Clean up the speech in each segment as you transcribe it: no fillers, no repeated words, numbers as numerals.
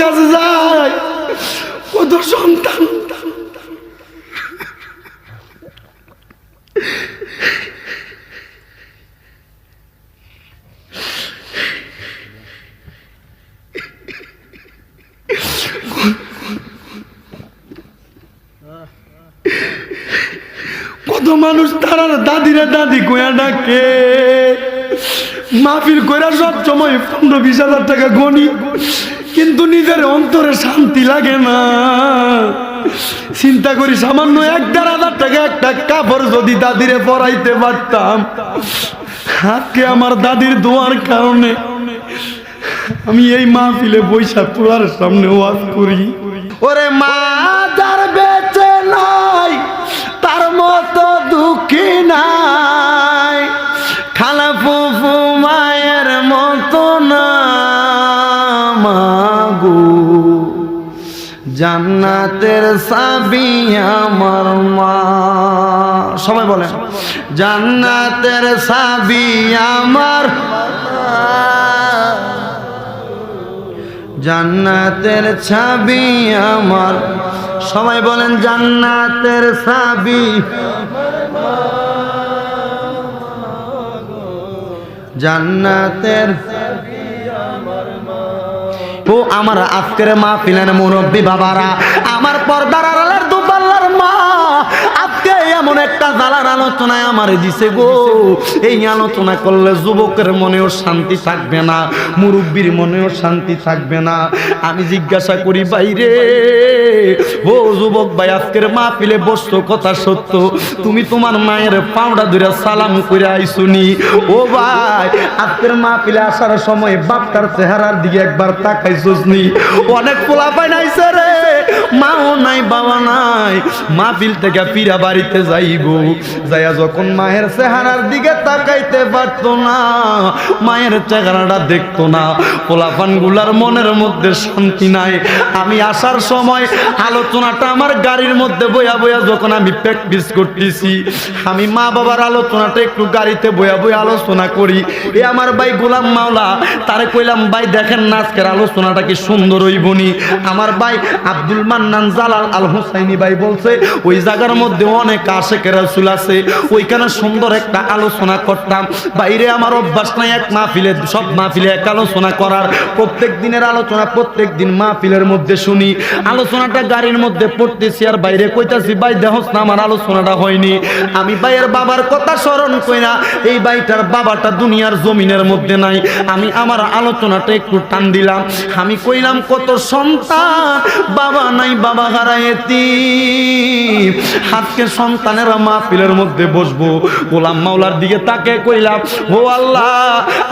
কাছে যায়, কত সন্তান কত মানুষ তারা দাদিরা দাদি কইয়া ডাকে, মাহফিল কইরা সব সময় 15-20 হাজার টাকা গনি, কিন্তু নিজের অন্তরে শান্তি লাগে না। চিন্তা করি সামান্য 1-1.5 টাকা একটা কাপড় যদি দাদিরে পরাইতে পারতাম, আজকে আমার দাদির দোয়ার কারণে আমি এই মাহফিলে বৈশা তোলার সামনে ওয়াজ করি। ওরে মা যার বেঁচে নাই তার মতো দুঃখী নাই, খালা ফুফু মায়ের মতো না মাগো, জান্নাতের চাবি আমার মা। সবাই বলেন জান্নাতের চাবি আমার, জান্নাতের চাবি আমার। সবাই বলেন জান্নাতের চাবি, জান্নাতের ও আমার আজকের মাহফিলের মুরব্বী বাবারা, আমার পর্দার আড়ালের দুপাল্লার মা, আজকে এমন একটা জালার আলোচনায় আমার দিছে গো। এই আলোচনা করলে যুবকের মনেও শান্তি থাকবে না, মুরব্বীর মনেও শান্তি থাকবে না। আমি জিজ্ঞাসা করি বাইরে, ও যুবক ভাই, আজকের মাহফিলে বসছো কথা সত্য, তুমি তোমার মায়ের পাউডা ধরে সালাম করে আইসুনি? ও ভাই, আজকের মাহফিলে আসার সময় বাপটার চেহারার দিকে একবার তাকাইছস নি? অনেক পোলা পাই নাইছে রে, মাও নাই বাবা নাই, মাহফিল থেকে ফিরা বাড়িতে যাইব, যাইয়া যখন মায়ের চেহারার দিকে তাকাইতে পারতো না, মায়ের চেহারাটা দেখতো না, পোলাপান গুলার মনের মধ্যে শান্তি নাই। আমি আসার সময় আলোচনাটা আমার গাড়ির মধ্যে বইয়া বইয়া যখন আমি প্র্যাকটিস করতেছি, আমি মা বাবার আলোচনাটা একটু গাড়িতে বইয়া বইয়া আলোচনা করি। এ আমার ভাই গোলাম মাওলা, তারে কইলাম ভাই দেখেন না আজকের আলোচনাটা কি সুন্দর হইবনি। আমার ভাই আব্দুল মান্নান জালাল আল হুসাইনি ভাই বলছে ওই জায়গার মধ্যে অনেক আশেকের রাসূল আছে, ওইখানে সুন্দর একটা আলোচনা করতাম। বাইরে আমার অভ্যাস নাই এক মাহফিলে, সব মাহফিলে এক আলোচনা করার, প্রত্যেক দিনের আলোচনা প্রত্যেক দিন মাহফিলের মধ্যে শুনি। আলোচনাটা গাড়ির মধ্যে পড়তেছি আর বাইরে কইতাছি ভাই দেখোস না আমার আলোচনাটা হয়নি। আমি ভাইয়ের বাবার কথা স্মরণ কইরা, এই ভাইটার বাবাটা দুনিয়ার জমিনের মধ্যে নাই, আমি আমার আলোচনাটা একটু টান দিলাম। আমি কইলাম কত সন্তান বাবা নাই, বাবা হারাইতি, আজকে সন্তানেরা মাহফিলের মধ্যে বসবো। গোলাম মাওলার দিকে তাকে কইলাম, ও আল্লাহ,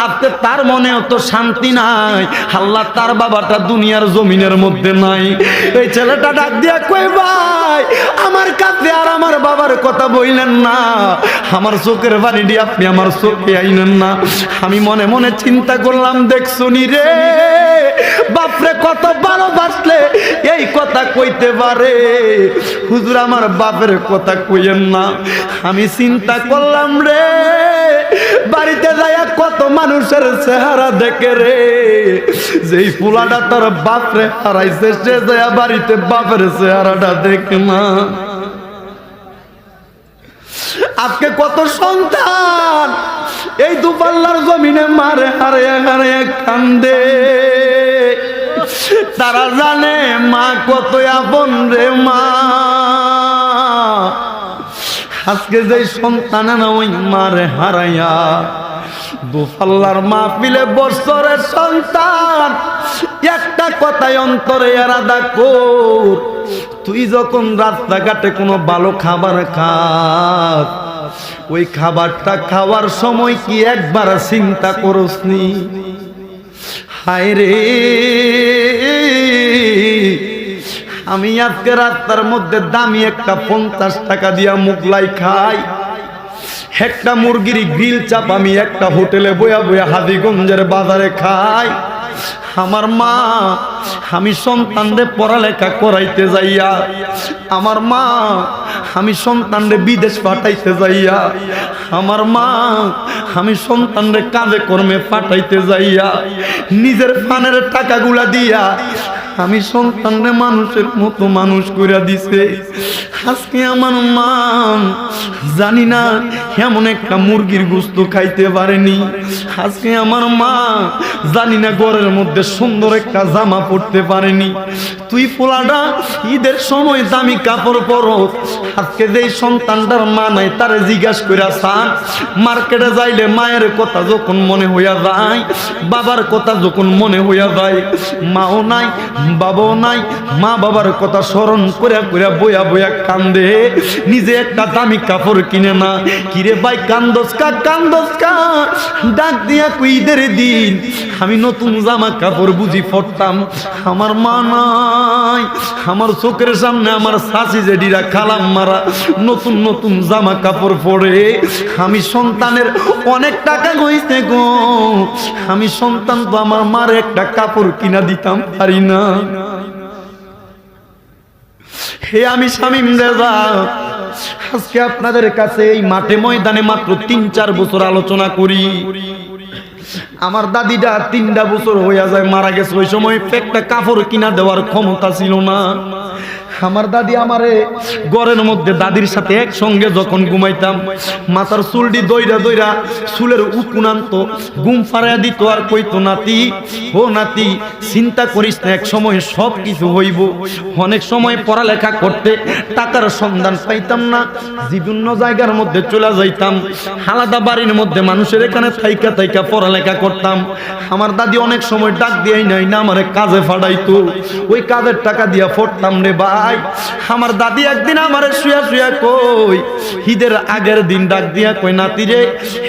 আজকে তার মনেও তো শান্তি নাই, আল্লাহ তার বাবাটা দুনিয়ার জমিনের মধ্যে নাই। এই ছেলেটা ডাক দিয়া কই ভাই আমার কাছে আর আমার বাবার কথা বইলেন না, আমার চোখের বাড়ি দিয়ে আপনি আমার চোখে আইনেন না। আমি মনে মনে চিন্তা করলাম, দেখছুনি রে বাপরে কত ভালোবাসলে এই কথা কইতে পারে, হুজুর আমার বাপের কথা কইেন না। আমি চিন্তা করলাম রে, বাড়িতে যাইয়া কত মানুষের চেহারা দেখে রে, যেই ফুলাটা তোর বাপরে হারাইছে সে যাইয়া বাড়িতে বাপের চেহারাটা দেখে না। আজকে কত সন্তান এই দুপাল্লার জমিনে মারে হারিয়ে হারিয়ে কান্দে, তারা জানে মা কত আপন রে মা। আজকে যে সন্তানেরা ওই মারে হারাইয়া দুপাল্লার মাহফিলে বছরের সন্তান, একটা কথাই অন্তরে এরাদা কর, তুই যখন রাস্তাঘাটে কোনো ভালো খাবার খাস, ওই খাবারটা খাওয়ার সময় কি একবার চিন্তা করসনি? হায় রে, আমি আজকে রাস্তার মধ্যে দামি একটা 50 টাকা দিয়া মুগলাই খাই, একটা মুরগির গ্রিল চাপ আমি একটা হোটেলে বয়া বয়া হাজিগঞ্জের বাজারে খাই। আমার মা, আমি সন্তানদের পড়ালেখা করাইতে যাইয়া, আমার মা আমি সন্তানদের বিদেশ পাঠাইতে যাইয়া, আমার মা আমি সন্তানদের কাজে কর্মে পাঠাইতে যাইয়া নিজের ফানের টাকাগুলা দিয়া আমি সন্তানরে মানুষের মতো মানুষ করে দিছে। আজকে আমার মা জানি না এমন একটা মুরগির গোশত খাইতে পারেনি। আজকে আমার মা জানি না ঘরের মধ্যে সুন্দর একটা জামা পরতে পারেনি। তুই পোলাটা ঈদের সময় দামি কাপড় পরো, আজকে যেই সন্তানটার মা নাই তারে জিজ্ঞাসা করে সান। মার্কেটে যাইলে মায়ের কথা যখন মনে হইয়া যায়, বাবার কথা যখন মনে হইয়া যায়, মাও নাই বাবাও নাই, মা বাবার কথা স্মরণ করে করে বইয়া বইয়া কান্দে, নিজে একটা দামি কাপড় কিনে না। কিরে ভাই কান্দস কা কান্দস কা? ডাক দিয়া কই ঈদের দিন আমি নতুন জামা কাপড় বুঝি পরতাম, আমার মা নাই। আমার চোখের সামনে আমার শাশি জেডিরা খালাম মারা নতুন নতুন জামা কাপড় পরে। আমি সন্তানের অনেক টাকা হইছে গো, আমি সন্তান তো আমার মার একটা কাপড় কিনা দিতাম পারি না। হে আমি শামীম রেজা, আজকে আপনাদের কাছে এই মাঠে ময়দানে মাত্র ৩-৪ বছর আলোচনা করি। আমার দাদিটা ৩টা বছর হইয়া যায় মারা গেছে। ওই সময় একটা কাপড় কিনা দেওয়ার ক্ষমতা ছিল না। আমার দাদি আমারে ঘরের মধ্যে দাদির সাথে একসঙ্গে যখন ঘুমাইতাম, মাথার চুলটি দইরা দইরা চুলের উকুন আনতো, ঘুম ফাড়াইয়া দিত আর কইতো, নাতি ও নাতি চিন্তা করিস না, এক সময় সব কিছু হইব। অনেক সময় পড়ালেখা করতে টাকার সন্ধান পাইতাম না, বিভিন্ন জায়গার মধ্যে চলে যাইতাম, আলাদা বাড়ির মধ্যে মানুষের এখানে থাইকা থাইকা পড়ালেখা করতাম। আমার দাদি অনেক সময় ডাক দিয়াই নাই না আমারে কাজে ফাড়াইতো, ওই কাজের টাকা দিয়া পড়তাম রে ভাই। আমার দাদি একদিন আমারে শুয়া শুয়া কই, ঈদের আগের দিন ডাক দিয়া কই, নাতি রে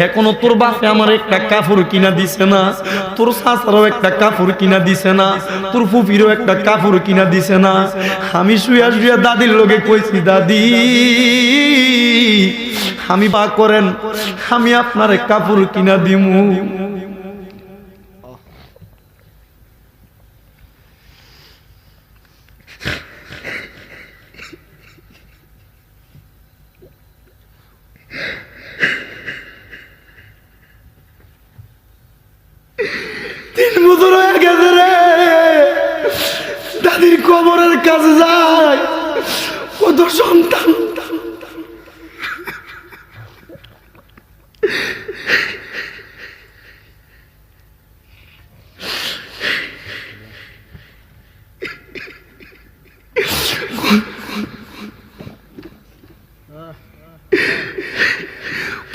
এখনো তোর বাপে আমার একটা কাপড় কিনা দিছে না, তোর শাশারও একটা কাপড় কিনা দিছে না, তোর ফুফিরও একটা কাপড় কিনা দিছে না। আমি শুয়া শুয়া দাদির লগে কইছি, দাদি আমি বা করেন আমি আপনারে কাপড় কিনা দিমু। দাদির কবরের কাছে যায় কত সন্তান,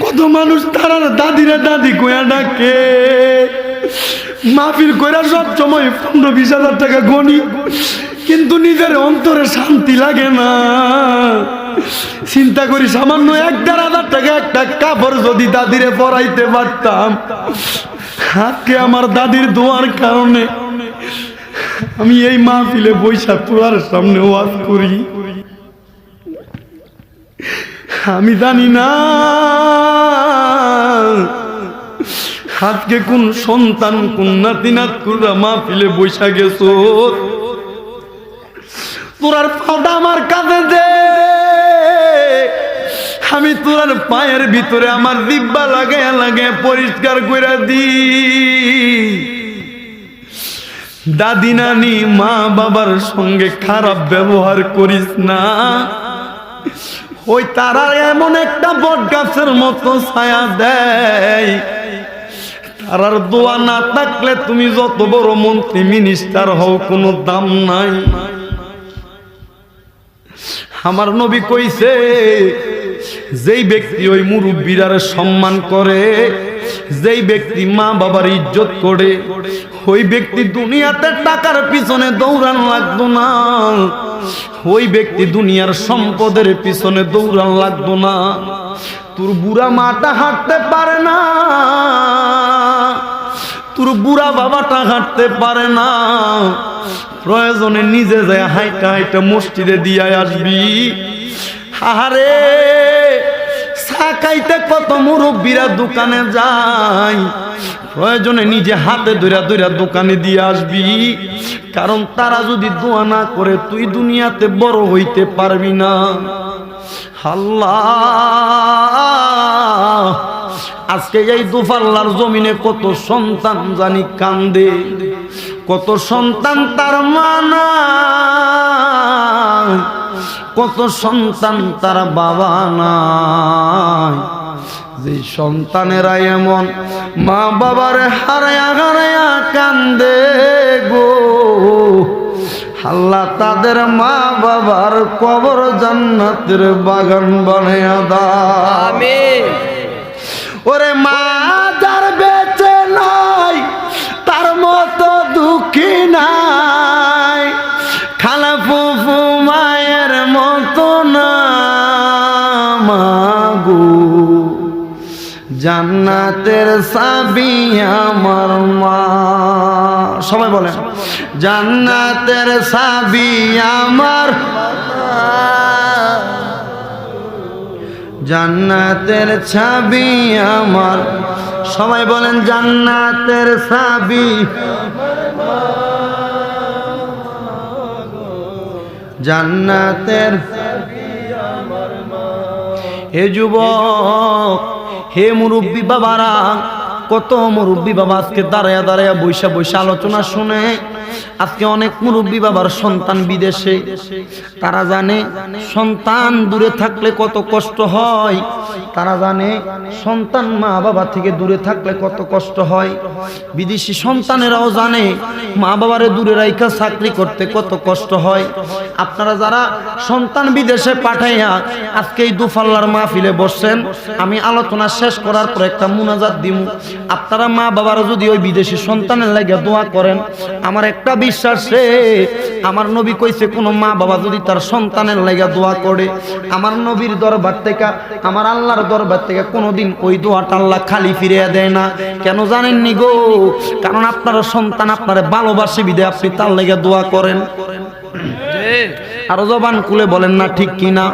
কত মানুষ তারা দাদিরা দাদি কয়া ডাকে। মাহফিল কইরা সব সময় 15-20 হাজার টাকা গনি, কিন্তু নিজের অন্তরে শান্তি লাগে না। চিন্তা করি সামান্য 1-1.5 টাকা একটা কাপড় যদি দাদিরে পরাইতে পারতাম, আজকে আমার দাদির দোয়ার কারণে আমি এই মাহফিলে বৈশা তোর সামনে ওয়াজ করি। আমি জানি না আজকে কোন সন্তান কোন নাতি নাতকুরা মাহফিলে বৈশা গেছো, তোরার পাটা আমার কাঁধে দে, আমি তোরার পায়ের ভিতরে আমার দিব্যা লাগাইয়া লাগাইয়া পরিষ্কার করে দি। দাদি নানি মা বাবার সঙ্গে খারাপ ব্যবহার করিস না, ওই তারা এমন একটা বট গাছের মতো ছায়া দেয়, তারার দোয়া না থাকলে তুমি যত বড় মন্ত্রী মিনিস্টার হও কোনো দাম নাই। আমার নবী কইছে, যেই ব্যক্তি ওই মুরব্বীরার সম্মান করে, যেই ব্যক্তি মা বাবার ইজ্জত করে, ওই ব্যক্তি দুনিয়াতে টাকার পিছনে দৌড়ান লাগতো না, ওই ব্যক্তি দুনিয়ার সম্পদের পিছনে দৌড়ান লাগতো না। তোর বুড়া মাটা হাঁটতে পারে না, তোর বুড়া বাবাটা হাঁটতে পারে না, প্রয়োজনে নিজে যায় হাইটা হাইটা মসজিদে দিয়ে আসবি। আরে খাইতে কত মুরব্বীরা দোকানে যায়, প্রয়োজনে নিজে হাতে ধইরা ধইরা দোকানে দিয়ে আসবি, কারণ তারা যদি দোয়া না করে তুই দুনিয়াতে বড় হইতে পারবি না। আল্লাহ, আজকে এই দুফাল্লার জমিনে কত সন্তান জানি কান্দে, কত সন্তান তার মা নাই, কত সন্তান তার বাবা নাই। যে সন্তানেরা এমন মা বাবার হারায়া হারায়া কান্দে গো, আল্লাহ তাদের মা বাবার কবর জান্নাতের বাগান বানায়া দাও। আমিন। ওরে মা যার বেঁচে নাই তার মতো দুঃখী নাই, খালা ফুফু মায়ের মতো না মাগো, জান্নাতের চাবি আমার মা। সবাই বলেন জান্নাতের চাবি আমার, জান্নাতের চাবি আমার। সবাই বলেন জান্নাতের চাবি, জান্নাতের। হে যুবক, হে মুরব্বী বাবারা, কত মুরব্বী বাবা আজকে দাঁড়ায়া দাঁড়ায়া বৈশা বৈশা আলোচনা শুনে। আজকে অনেক মুরব্বী বাবার সন্তান বিদেশে, তারা জানে সন্তান দূরে থাকলে কত কষ্ট হয়, তারা জানে সন্তান মা বাবা থেকে দূরে থাকলে কত কষ্ট হয়। বিদেশি সন্তানেরাও জানে মা বাবারে দূরে রাইখা চাকরি করতে কত কষ্ট হয়। আপনারা যারা সন্তান বিদেশে পাঠাইয়া আজকে এই দুফাল্লার মাহফিলে বসছেন, আমি আলোচনা শেষ করার পর একটা মুনাজাত দিমু। আপনারা মা বাবারা যদি ওই বিদেশি সন্তানের লাগে দোয়া করেন, আমার একটা বিশ্বাস রে, আমার নবী কইছে কোন মা বাবা যদি তার সন্তানের লাগে দোয়া করে, আমার নবীর দরবার থেকে, আমার আল্লাহর দরবার থেকে কোনোদিন ওই দোয়াটা আল্লাহ খালি ফিরিয়ে দেয় না। কেন জানেননি গো? কারণ আপনার সন্তান আপনারে ভালোবাসে বিদে আপনি তার লাগে দোয়া করেন। আরো জবান খুলে বলেন না ঠিক কিনা?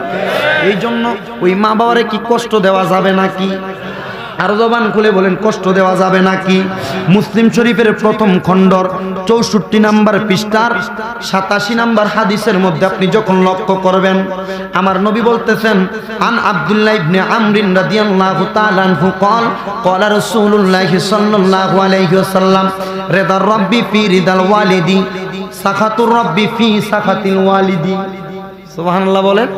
এই জন্য ওই মা বাবারে কি কষ্ট দেওয়া যাবে নাকি? আরো জবান খুলে বলেন কষ্ট দেওয়া যাবে নাকি? মুসলিম শরীফের প্রথম খণ্ডর 64 নম্বর পৃষ্ঠার 87 নম্বর হাদিসের মধ্যে আপনি যখন লক্ষ্য করবেন, আমার নবী বলতেছেন, আন আব্দুল্লাহ ইবনে আমর রাদিয়াল্লাহু তাআলা আনহু قال قال رسول الله صلى الله عليه وسلم رضا الرب في رضا الوالد سخط الرب في سخط الوالد। সুবহানাল্লাহ বলেন।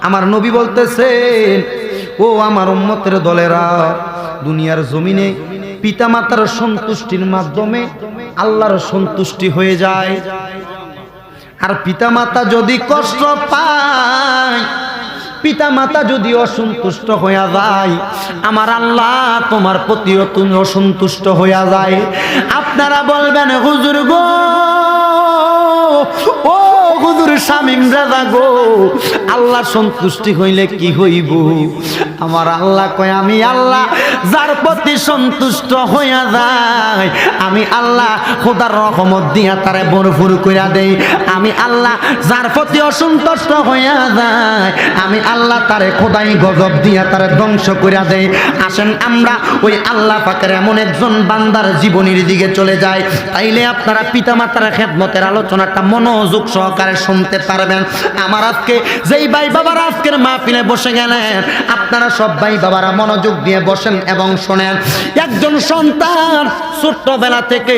আমার নবী বলতেছেন, ও আমার উম্মতের দলেরা, দুনিয়ার জমিনে পিতামাতার সন্তুষ্টির মাধ্যমে আল্লাহর সন্তুষ্টি হয়ে যায়। আর পিতামাতা যদি কষ্ট পায়, পিতামাতা যদি অসন্তুষ্ট হইয়া যায়, আমার আল্লাহ তোমার প্রতিও তুমি অসন্তুষ্ট হইয়া যায়। আপনারা বলবেন হুজুর গো, ও হুজুর শামিম রাজা গো, আল্লাহ সন্তুষ্টি হইলে কি হইব? আমার আল্লাহ কয়, আমি আল্লাহ যার প্রতি সন্তুষ্ট হইয়া যায়, আমি আল্লাহ খোদার রহমত দিয়া তারে ভরপুর কইরা দেই। আমি আল্লাহ যার প্রতি অসন্তুষ্ট হইয়া যায়, আমি আল্লাহ তারে খোদাই গজব দিয়া তারে ধ্বংস কইরা দেই। আসেন আমরা ওই আল্লাহ পাকের এমন একজন বান্দার জীবনীর দিকে চলে যাই, তাইলে আপনারা পিতামাতার খেদমতের আলোচনাটা মনোযোগ সহকারে শুনতে পারবেন। আমার আজকে যেই ভাই বাবারা আজকের মাহফিলে বসে গেলেন, আপনারা সব ভাই বাবারা মনোযোগ দিয়ে বসেন এবং শোনেন। একজন সন্তান ছোট্টবেলা থেকে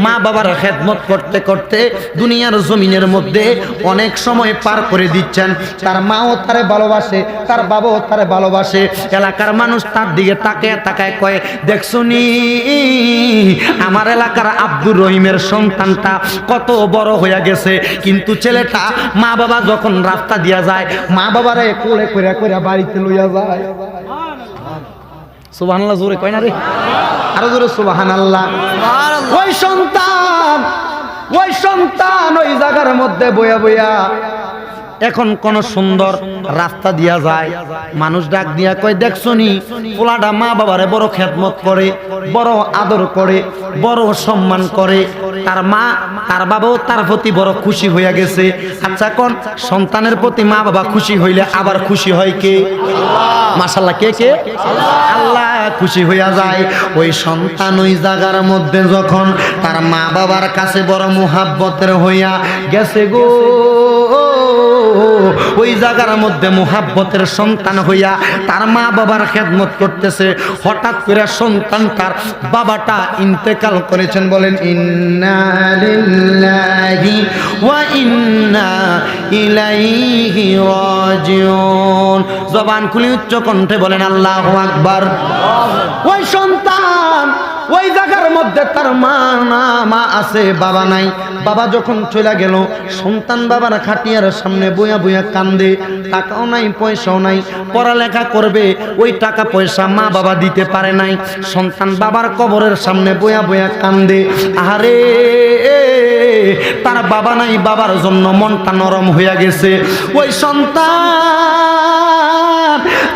মা বাবার খেদমত করতে করতে দুনিয়ার জমিনের মধ্যে অনেক সময় পার করে দিচ্ছেন। তার মাও তারে ভালোবাসে, তার বাবাও তারে ভালোবাসে। এলাকার মানুষ তার দিকে তাকায় তাকায় কয়, দেখছনি আমার এলাকার আব্দুর রহিমের সন্তানটা কত বড় হয়ে গেছে, কিন্তু ছেলেটা মা বাবা যখন রাস্তা দিয়া যায়, মা বাবারে কোলে কইরা কইরা বাড়িতে লইয়া যায়। সুবহানাল্লাহ জোরে কয় না রে? আরো জোরে সুবহানাল্লাহ। ওই সন্তান ওই জায়গার মধ্যে বইয়া বইয়া এখন কোন সুন্দর রাস্তা দিয়া যায়, মানুষ ডাক দিয়া কয়, দেখছনি পোলাটা মা বাবারে বড় খেদমত করে, বড় আদর করে, বড় সম্মান করে, তার মা তার বাবাও তার প্রতি বড় খুশি হইয়া গেছে। আচ্ছা কোন সন্তানের প্রতি মা বাবা খুশি হইলে আবার খুশি হয় কে? মাশাআল্লাহ, কে কে? আল্লাহ খুশি হইয়া যায়। ওই সন্তান ওই জায়গার মধ্যে যখন তার মা বাবার কাছে বড় মুহাব্বতের হইয়া গেছে গো, ওই জায়গার মধ্যে মুহাব্বতের সন্তান হইয়া তার মা বাবার খেদমত করতেছে, হঠাৎ করে সন্তানটার বাবাটা ইন্তেকাল করেছেন। বলেন ইন্না লিল্লাহি ওয়া ইন্না ইলাইহি রাজিউন। জবান খুলে উচ্চ কণ্ঠে বলেন আল্লাহু আকবার। ওই সন্তান ওই জায়গার মধ্যে তার মা আছে, বাবা নাই। বাবা যখন চলে গেল, সন্তান বাবার খাটিয়ার সামনে বইয়া বইয়া কান্দে। টাকাও নাই, পয়সাও নাই, পড়ালেখা করবে, ওই টাকা পয়সা মা বাবা দিতে পারে নাই। সন্তান বাবার কবরের সামনে বইয়া বইয়া কান্দে। আরে তার বাবা নাই, বাবার জন্য মনটা নরম হইয়া গেছে। ওই সন্তান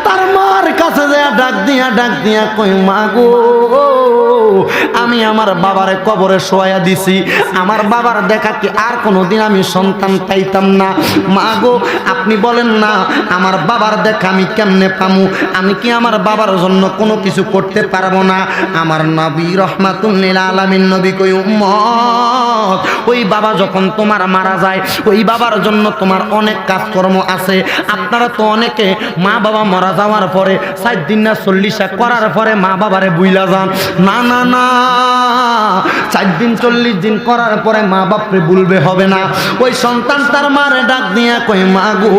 তার মার কাছে যায় ডাক দিয়া কই মা গো, আমি আমার বাবারে কবরে শোয়া দিছি, আমার বাবার দেখা কি আর কোনোদিন আমি সন্তান পাইতাম না। মা গো আপনি বলেন না আমার বাবার দেখা আমি কেমনে পামু? আমি কি আমার বাবার জন্য কোনো কিছু করতে পারবো না? আমার নবী রহমাতুল লিল আলামিন নবী কই উম্মত, ওই বাবা যখন তোমার মারা যায়, ওই বাবার জন্য তোমার অনেক কাজকর্ম আছে। আপনারা তো অনেকে মা বাবা মারা যাওয়ার পরে 4 দিন না 40 করার পরে মা বাবারে বুইলা যান। না না না, 4 দিন 40 দিন করার পরে মা বাপরে ভুলবে হবে না। ওই সন্তান তার মারে ডাক দিয়া কই মা গো,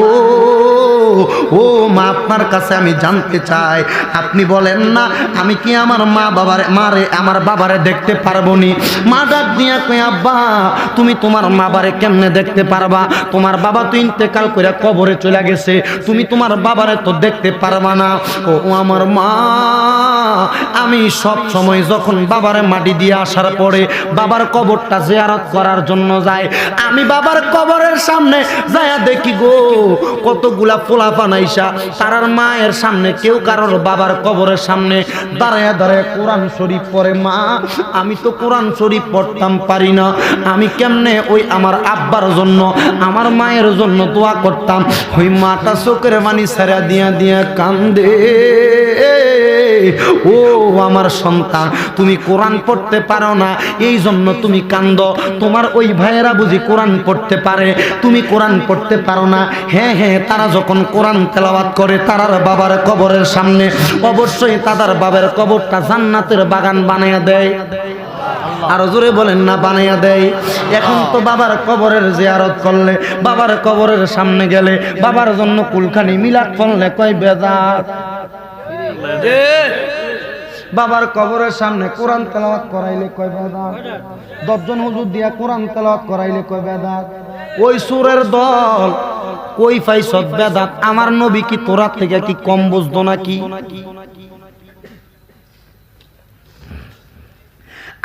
ও মা আপনার কাছে আমি জানতে চাই, আপনি বলেন না আমি কি আমার মা বাবারে আমার বাবারে দেখতে পারবো নি? মা ডাক দিয়া কই আব্বা তুমি তোমার মা বাবারে কেমনে দেখতে পারবা? তোমার বাবা তো ইন্তেকাল করে কবরে চলে গেছে, তুমি তোমার বাবারে তো দেখতে পারবা না। ও আমার মা, আমি সব সময় যখন বাবারে মাটি দিয়ে আসার পরে বাবার কবরটা জিয়ারত করার জন্য যাই, আমি বাবার কবরের সামনে যায়া দেখি গো কতগুলা পোলাপান আইসা তারার মায়ের সামনে, কেউ কারোর বাবার কবরের সামনে দাঁড়ায় দাঁড়ায় কোরআন শরীফ পড়ে। মা আমি তো কোরআন শরীফ পড়তাম পারি না, আমি কেমনে ওই আমার আব্বার জন্য আমার মায়ের জন্য দোয়া করতাম? ওই মাটা চোখের পানি ছেড়া দিয়া দিয়া কান্দে। ও আমার সন্তান, তুমি কোরআন পড়তে পারো না এই জন্য তুমি কান্দো। তোমার ওই ভাইয়েরা বুঝি কোরআন পড়তে পারে, তুমি কোরআন পড়তে পারো না। হ্যাঁ হ্যাঁ, তারা যখন কোরআন তেলাওয়াত করে তারার বাবার কবরের সামনে অবশ্যই তাদের বাবার কবরটা জান্নাতের বাগান বানায়া দেয়। আরো জোরে বলেন না, বানাইয়া দেয়। এখন তো বাবার কবরের জিয়ারত করলে, বাবার কবরের সামনে গেলে, বাবার জন্য কুলখানি মিলাদ পড়লে কয় বেদাত। বাবার কবরের সামনে কোরআন তেলাওয়াত করাইলে কয় বেদাত। 10 জন হুজুর দিয়া কোরআন তেলাওয়াত করাইলে কয় বেদাত। ওই সুরের দল কই পাইছ বেদাত? আমার নবী কি তোরা থেকে কি কম বুঝতো নাকি?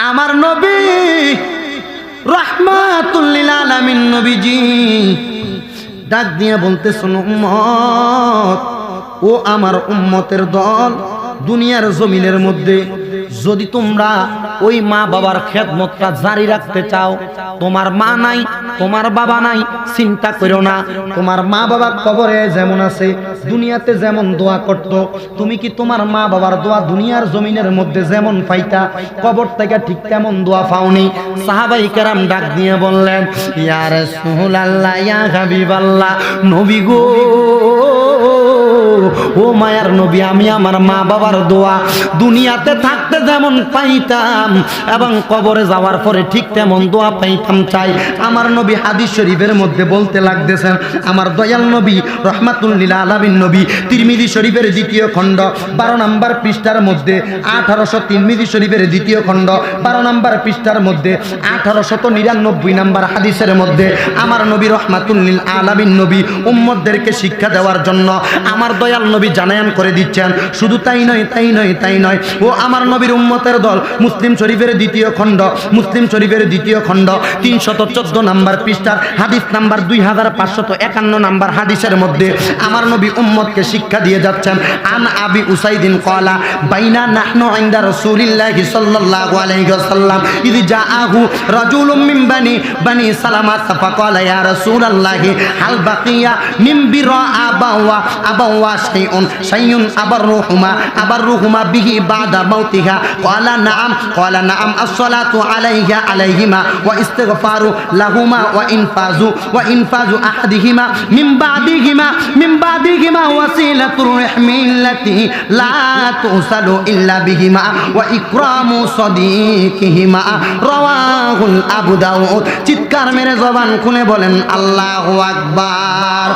আমার নবী রাহমাতুল লিল আলামিন নবীজি ডাক দিয়ে বলতেছেন উম্মত, ও আমার উম্মতের দল, দুনিয়ার জমিনের মধ্যে যদি তোমরা ওই মা বাবার খেদমতটা জারি রাখতে চাও, তোমার মা নাই, তোমার বাবা নাই, চিন্তা করো না। তোমার মা বাবা কবরে যেমন আছে, দুনিয়াতে যেমন দোয়া করত, তুমি কি তোমার মা বাবার দোয়া দুনিয়ার জমিনের মধ্যে যেমন পাইতা, কবর থেকে ঠিক তেমন দোয়া পাওনি? সাহাবাই কেরাম ডাক দিয়ে বললেন ইয়া রাসূলুল্লাহ, ইয়া হাবিবাল্লাহ, নবী গো, ও মায়ার নবী, আমি আমার মা বাবার দোয়া দুনিয়াতে থাকতে যেমন পাইতাম এবং কবরে যাওয়ার পরে ঠিক তেমন দোয়া পাইতাম চাই। আমার নবী হাদিস শরীফের মধ্যে বলতে লাগতেছেন, আমার দয়াল নবী রহমাতুল লিল আলামিন নবী তিরমিজি শরীফের 2য় খণ্ড 12 নম্বর পৃষ্ঠার মধ্যে 1800, তিরমিজি শরীফের 2য় খণ্ড 12 নম্বর পৃষ্ঠার মধ্যে 1899 নম্বর হাদিসের মধ্যে আমার নবী রহমাতুল লিল আলামিন নবী উম্মতদেরকে শিক্ষা দেওয়ার জন্য আমার দয়াল নবী জানায়ান করে দিচ্ছেন। শুধু তাই নয়, তাই নয়, তাই নয়, ও আমার নবীর উম্মতের দল, মুসলিম শরীফের 2য় খণ্ড, মুসলিম শরীফের 2য় খণ্ড 314 নম্বর পৃষ্ঠার হাদিস নাম্বার 2551 নম্বর হাদিসের মধ্যে আমার নবী উম্মতকে শিক্ষা দিয়ে যাচ্ছেন। আন আবি উসাইদিন ক্বালা বাইনা নাহনু ইনদা রাসূলিল্লাহি সাল্লাল্লাহু আলাইহি ওয়াসাল্লাম ইয জাআহু রাজুলুম মিন বানি সালামা ফাকালা ইয়া রাসূলাল্লাহি হাল বাকিয়া মিন বিরা আবাওয়া শাইউন আবারুহুমা বিহি বাদা মাউতিহা ক্বালা নাআম আসসালাতু আলাইহিমা ওয়া ইস্তিগফারু লাহুমা ওয়া ইনফাজু আহাদিহিমা মিন বাদিহিমা ওয়াসিলাতুর রাহমিল্লাতি লা তুসালু ইল্লা বিহিমা ওয়া ইকরামু সাদিকিহিমা রাওয়াহুল আবু দাউদ। চিৎকার মেরে জবান খুলে বলেন আল্লাহু আকবার।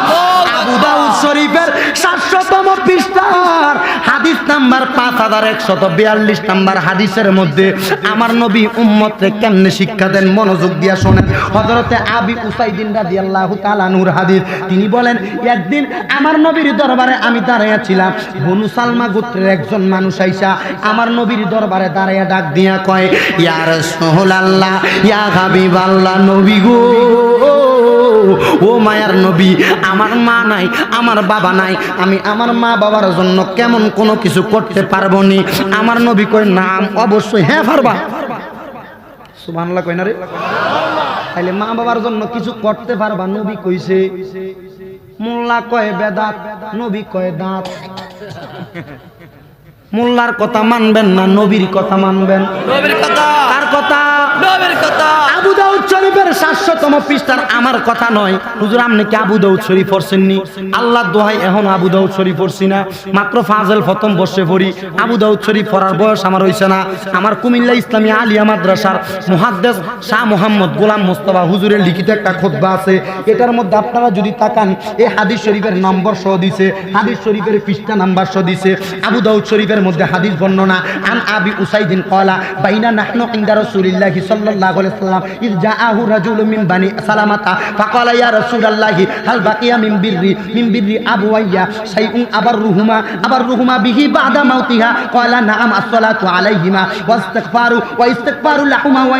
আবু দাউদ শরীফের 700তম পৃষ্ঠার হাদিস নাম্বার 5142 নাম্বার হাদিসের মধ্যে আমার নবী উম্মতকে কেমনে শিক্ষা দেন মনোযোগ দিয়া শুনেন। হযরতে আবি উসাইদিন রাদিয়াল্লাহু তাআলা নূর হাদিস, তিনি বলেন একদিন আমার নবীর দরবারে আমি দাঁড়াইয়া ছিলাম। বনু সালমা গোত্রের একজন মানুষ আইসা আমার নবীর দরবারে দাঁড়াইয়া ডাক দিয়া কয়, ইয়া রাসূলুল্লাহ, ইয়া হাবিবাল্লাহ, নবী গো, ও মায়ার নবী, আমার মা নাই, আমার বাবা নাই, আমি আমার মা বাবার জন্য কেমন কোনো কিছু করতে পারবো নি? আমার নবী কয়, নাম অবশ্যই, হ্যাঁ পারবা। সুবহানাল্লাহ কয় না রে? তাইলে মা বাবার জন্য কিছু করতে পারবা? নবী কইছে। মোল্লা কয় বেদাত, নবী কয় দাঁত। মোল্লার কথা মানবেন না নবীর কথা মানবেন? নবীর কথা। কার কথা? নবীর কথা। আবু দাউদ শরীফের 700তম পৃষ্ঠার আমার কথা নয়। হুজুর আপনি কি আবু দাউদ শরীফ পড়ছেননি? আল্লাহর দোহাই এখন আবু দাউদ শরীফ পড়ছি না, মাত্র ফাজল প্রথম বর্ষে পড়ি। আবু দাউদ শরীফ পড়ার বয়স আমার হইছে না। আমার কুমিল্লা ইসলামী আলিয়া মাদ্রাসার মুহাদ্দিস শাহ মোহাম্মদ গোলাম মোস্তফা হুজুরের লিখিত একটা খুতবা আছে। এটার মধ্যে আপনারা যদি তাকান, এই হাদিস শরীফের নম্বর সহ দিছে, হাদিস শরীফের পৃষ্ঠা নাম্বার সহ দিছে। আবু দাউদ শরীফের মধ্যে হাদিস বর্ণনা, আন আবি উসাইদিন ক্বালা বাইনা নাহনু ইনদা রাসূলিল্লাহি সাল্লাল্লাহু আলাইহি ওয়াসাল্লাম ইয জাআহু রাজুলুম মিন বানি সালামাতা ফাকালা ইয়া রাসূলাল্লাহি হাল বাকিয়া মিন বিররি আবওয়াইয়া শাইউন আবাররুহুমা বিহি বাদা মাউতিহা ক্বালা নাআম আসসালাতু আলাইহিমা ওয়া ইস্তিগফারু লাহুমা ওয়া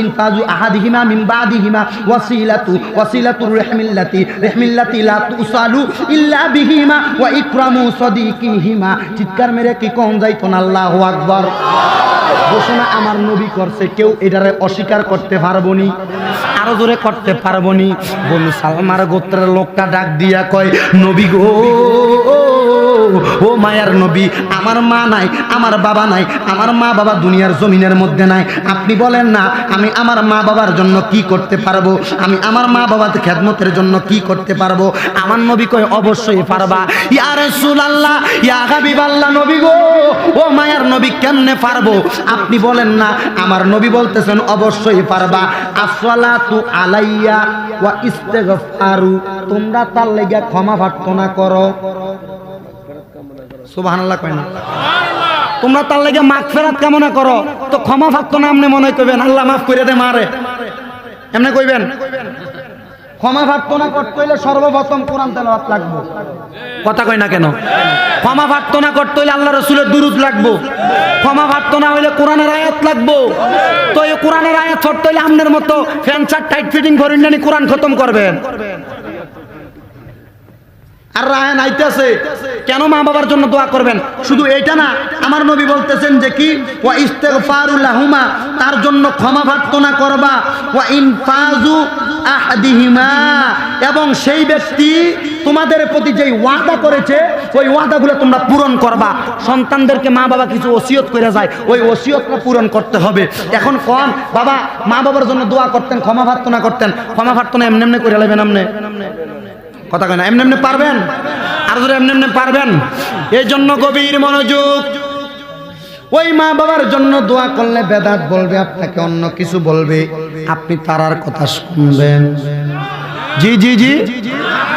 ইনফাজু আহাদিহিমা মিন বাদিহিমা ওয়াসিলাতুর রাহমিল্লাতি লা তুসালু ইল্লা বিহিমা ওয়া ইকরামু সাদিকিহিমা। চিৎকার মেরে কি কোন যাইতো না? আল্লাহু আকবার। ঘোষণা আমার নবী করছে, কেউ এটারে অস্বীকার করতে পারবো নি, আরো জোরে করতে পারবো নি। বনু সালমার গোত্রের লোকটা ডাক দিয়া কয়, নবী গো, ও মায়ার নবী, আমার মা নাই, আমার বাবা নাই, আমার মা বাবা দুনিয়ার জমিনের মধ্যে নাই। আপনি বলেন না আমি আমার মা বাবার জন্য কি করতে পারবো? আমি আমার মা বাবার খেদমতের জন্য কি করতে পারবো? আমার নবী কয়, অবশ্যই পারবা। ইয়া রাসূলুল্লাহ, ইয়া হাবিবাল্লাহ, নবী গো, ও মায়ার নবী, কেমনে পারবো? আপনি বলেন না। আমার নবী বলতেছেন অবশ্যই পারবা। আসসালাতু আলাইয়া ওয়া ইস্তিগফারু, তোমরা তার লাগা ক্ষমা প্রার্থনা করো। সুবহানাল্লাহ কয় না? তোমরা তার লাগা মাগফিরাত কামনা করো। তো ক্ষমা প্রার্থনা আপনি মনে করবেন আল্লাহ মাফ করে দে মারে, এমনি কইবেন? ক্ষমা প্রার্থনা করতে হইলে সর্বপ্রথম কোরআন তেলাওয়াত লাগবে। কথা কয় না কেন? ক্ষমা প্রার্থনা করতে হইলে আল্লাহ রাসূলের দুরূদ লাগবে। ক্ষমা প্রার্থনা হইলে কোরআনের আয়াত লাগবে। তো এই কোরআনের আয়াত পড়তে হইলে আপনার মতো ফ্যানচার টাইট ফিটিং করেন না, কোরআন খতম করবেন। আর রায়ন আইতেছে কেন মা বাবার জন্য দোয়া করবেন? শুধু এইটা না, আমার নবী বলতেছেন যে কি, ওয়া ইস্তিগফারু লাহুমা, তার জন্য ক্ষমা প্রার্থনা করবা, ওয়া ইনফাজু আহাদিহিমা, এবং সেই ব্যক্তি তোমাদের প্রতি যেই ওয়াদা করেছে ওই ওয়াদাগুলো তোমরা পূরণ করবা। সন্তানদেরকে মা বাবা কিছু ওসিয়ত করে যায়, ওই ওসিয়তটা পূরণ করতে হবে। এখন কোন বাবা মা বাবার জন্য দোয়া করতেন, ক্ষমা প্রার্থনা করতেন, ক্ষমা প্রার্থনা এমনি এমনি করে নেবেন? আপনি কথা কয় না? এমনি এমনি পারবেন? আর যদি এমনি এমনি পারবেন? এই জন্য গভীর মনোযোগ। ওই মা বাবার জন্য দোয়া করলে বেদাত বলবে, আপনাকে অন্য কিছু বলবে, আপনি তারার কথা শুনবেন। জি জি জি,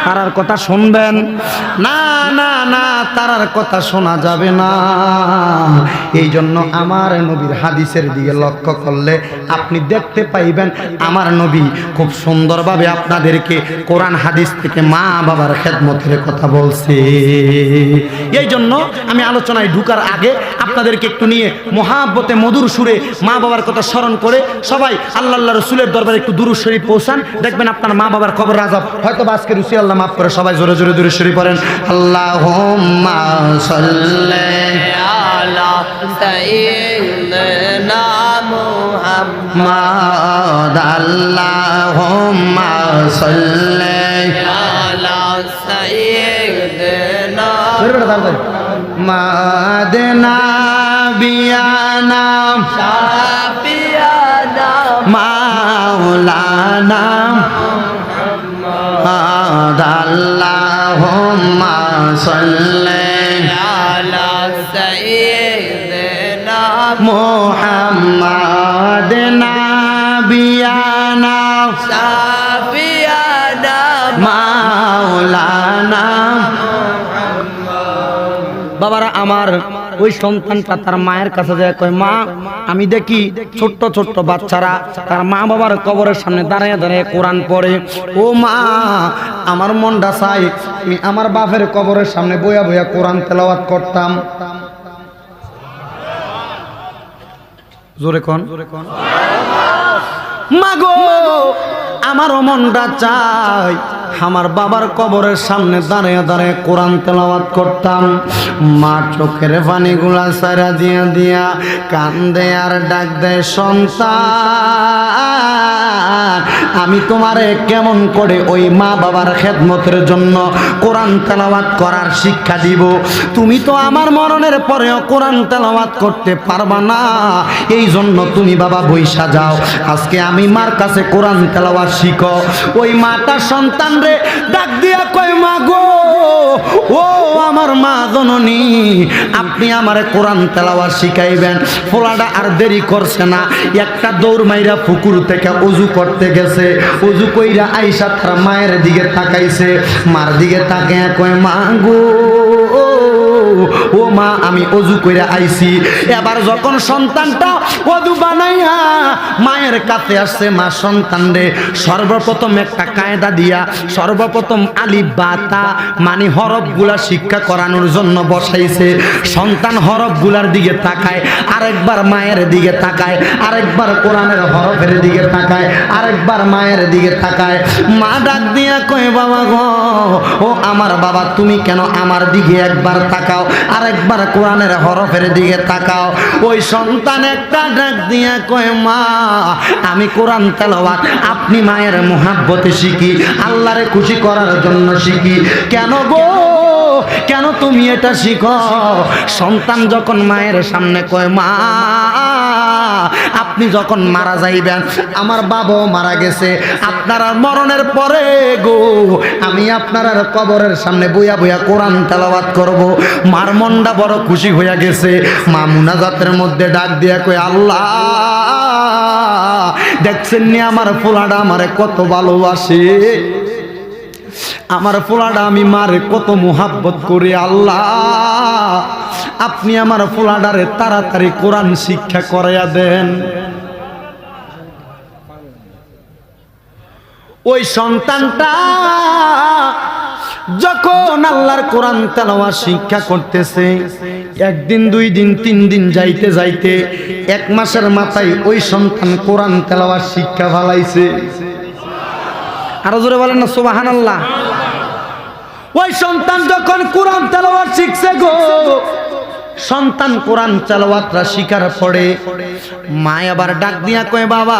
তারার কথা শুনবেন না? না না, তারার কথা শোনা যাবে না। এই জন্য আমার নবীর হাদিসের দিকে লক্ষ্য করলে আপনি দেখতে পাইবেন আমার নবী খুব সুন্দরভাবে আপনাদেরকে কোরআন হাদিস থেকে মা বাবার খেদমতের কথা বলছে। এই জন্য আমি আলোচনায় ঢুকার আগে আপনাদেরকে একটু নিয়ে মহাব্বতে মধুর সুরে মা বাবার কথা স্মরণ করে সবাই আল্লাহ রাসূলের দরবারে একটু দুরূদ শরীফ পৌঁছান। দেখবেন আপনার মা বাবার খবর রাজব হয়তো আজকে রুচি আল্লাহ মাফ করে। সবাই জোরে জোরে দুরূদ শরীফ পড়েন। আল্লাহুম্মা সাল্লি আলা সাইয়্যিদিনা মুহাম্মাদ, আল্লাহুম্মা সাল্লি আলা সাইয়্যিদিনা মাদেনা বিয়ানা শাফিয়ানা মাওলানা আল্লাহুম্মা সাল্লি আলা সাইয়্যিদিনা মুহাম্মাদ নাবিয়ানা শাফিয়ানা মাওলানা। বাবারা আমার ওই সন্তানটা তার মায়ের কাছে যায়, কয় মা আমি দেখি ছোট্ট ছোট্ট বাচ্চারা তার মা বাবার কবরের সামনে দাঁড়িয়ে দাঁড়িয়ে কোরআন পড়ে। ও মা আমার মনটা চাই আমি আমার বাপের কবরের সামনে বইয়া বইয়া কোরআন তেলাওয়াত করতাম। জোরে কোন মাগো আমারও মনটা চাই আমার বাবার কবরের সামনে দাঁড়িয়ে দাঁড়িয়ে কোরআন তেলাওয়াত করতাম। মা চোখের পানিগুলা সারা দিয়া দিয়া কান্দে আর ডাক দেয়, সন্তান আমি তোমারে কেমন করে ওই মা বাবার খেদমতের জন্য কোরআন তেলাওয়াত করার শিক্ষা দিব? তুমি তো আমার মরণের পরেও কোরআন তেলাওয়াত করতে পারবা না, এই জন্য তুমি বাবা বইসা যাও, আজকে আমি মার কাছে কোরআন তেলাওয়াত শিখো। ওই মাটা সন্তান রে ডাক দিয়া কয়, মা গো ও আমার মা জননী আপনি আমারে কোরআন তেলাওয়াত শিখাইবেন। ফোলাটা আর দেরি করছে না, একটা দৌড় মাইরা পুকুর থেকে ওযু করতে গেছে। ওযু কইরা আইসা তার মায়ের দিকে তাকাইছে, মার দিকে তাকায় কয়, মা গো ও মা আমি ওযু কইরা আইছি। এবার যখন সন্তানটা ওযু বানাইয়া মায়ের কাছে আসছে, মা সন্তান রে সর্বপ্রথম একটা কায়দা দিয়া সর্বপ্রথম আলিফ বা তা মানে হরফগুলা শিক্ষা করানোর জন্য বসাইছে। সন্তান হরফগুলার দিকে তাকায়, আরেকবার মায়ের দিকে তাকায়, আরেকবার কোরআনের হরফের দিকে তাকায়, আরেকবার মায়ের দিকে তাকায়। মা ডাক দিয়া কয়, বাবা গো ও আমার বাবা তুমি কেন আমার দিকে একবার তাকাও, আরেকবার কোরআনের হরফের দিকে তাকাও। ওই সন্তান একটা ডাক দিয়া কয়, মা আমি কোরআন তেলাওয়াত আপনি মায়ের মুহাব্বতে শিখি, আল্লাহরে খুশি করার জন্য শিখি। কেন গো কেন তুমি এটা শিখো? সন্তান যখন মায়ের সামনে কয়, মা আপনি যখন মারা যাইবেন, আমার বাবাও মারা গেছে, আপনার মরণের পরে গো আমি আপনার কবরের সামনে বইয়া বইয়া কোরআন তেলাওয়াত করব। মার মনটা বড় খুশি হইয়া গেছে। মা মুনাজাতের মধ্যে ডাক দিয়া কয়, আল্লাহ দেখছেন নি আমার পোলাটা আমারে কত ভালোবাসে, আমার পোলাটা আমি মারে কত মুহাব্বত করি, আল্লাহ আপনি আমার পোলাটারে তাড়াতাড়ি কোরআন শিক্ষা করাইয়া দেন। ওই সন্তানটা যখন আল্লাহর কোরআন তেলাওয়াত শিক্ষা করতেছে, একদিন দুই দিন তিন দিন যাইতে যাইতে এক মাসের মাথায় ওই সন্তান কোরআন তেলাওয়াত শিক্ষা ভালাইছে। আরো জোরে বলেন না সুবহানাল্লাহ। ওই সন্তান যখন কোরআন তেলাওয়াত শিখছে গো, সন্তান কোরআন তেলাওয়াতটা শিখার পরে মা আবার ডাক দিয়া কয়, বাবা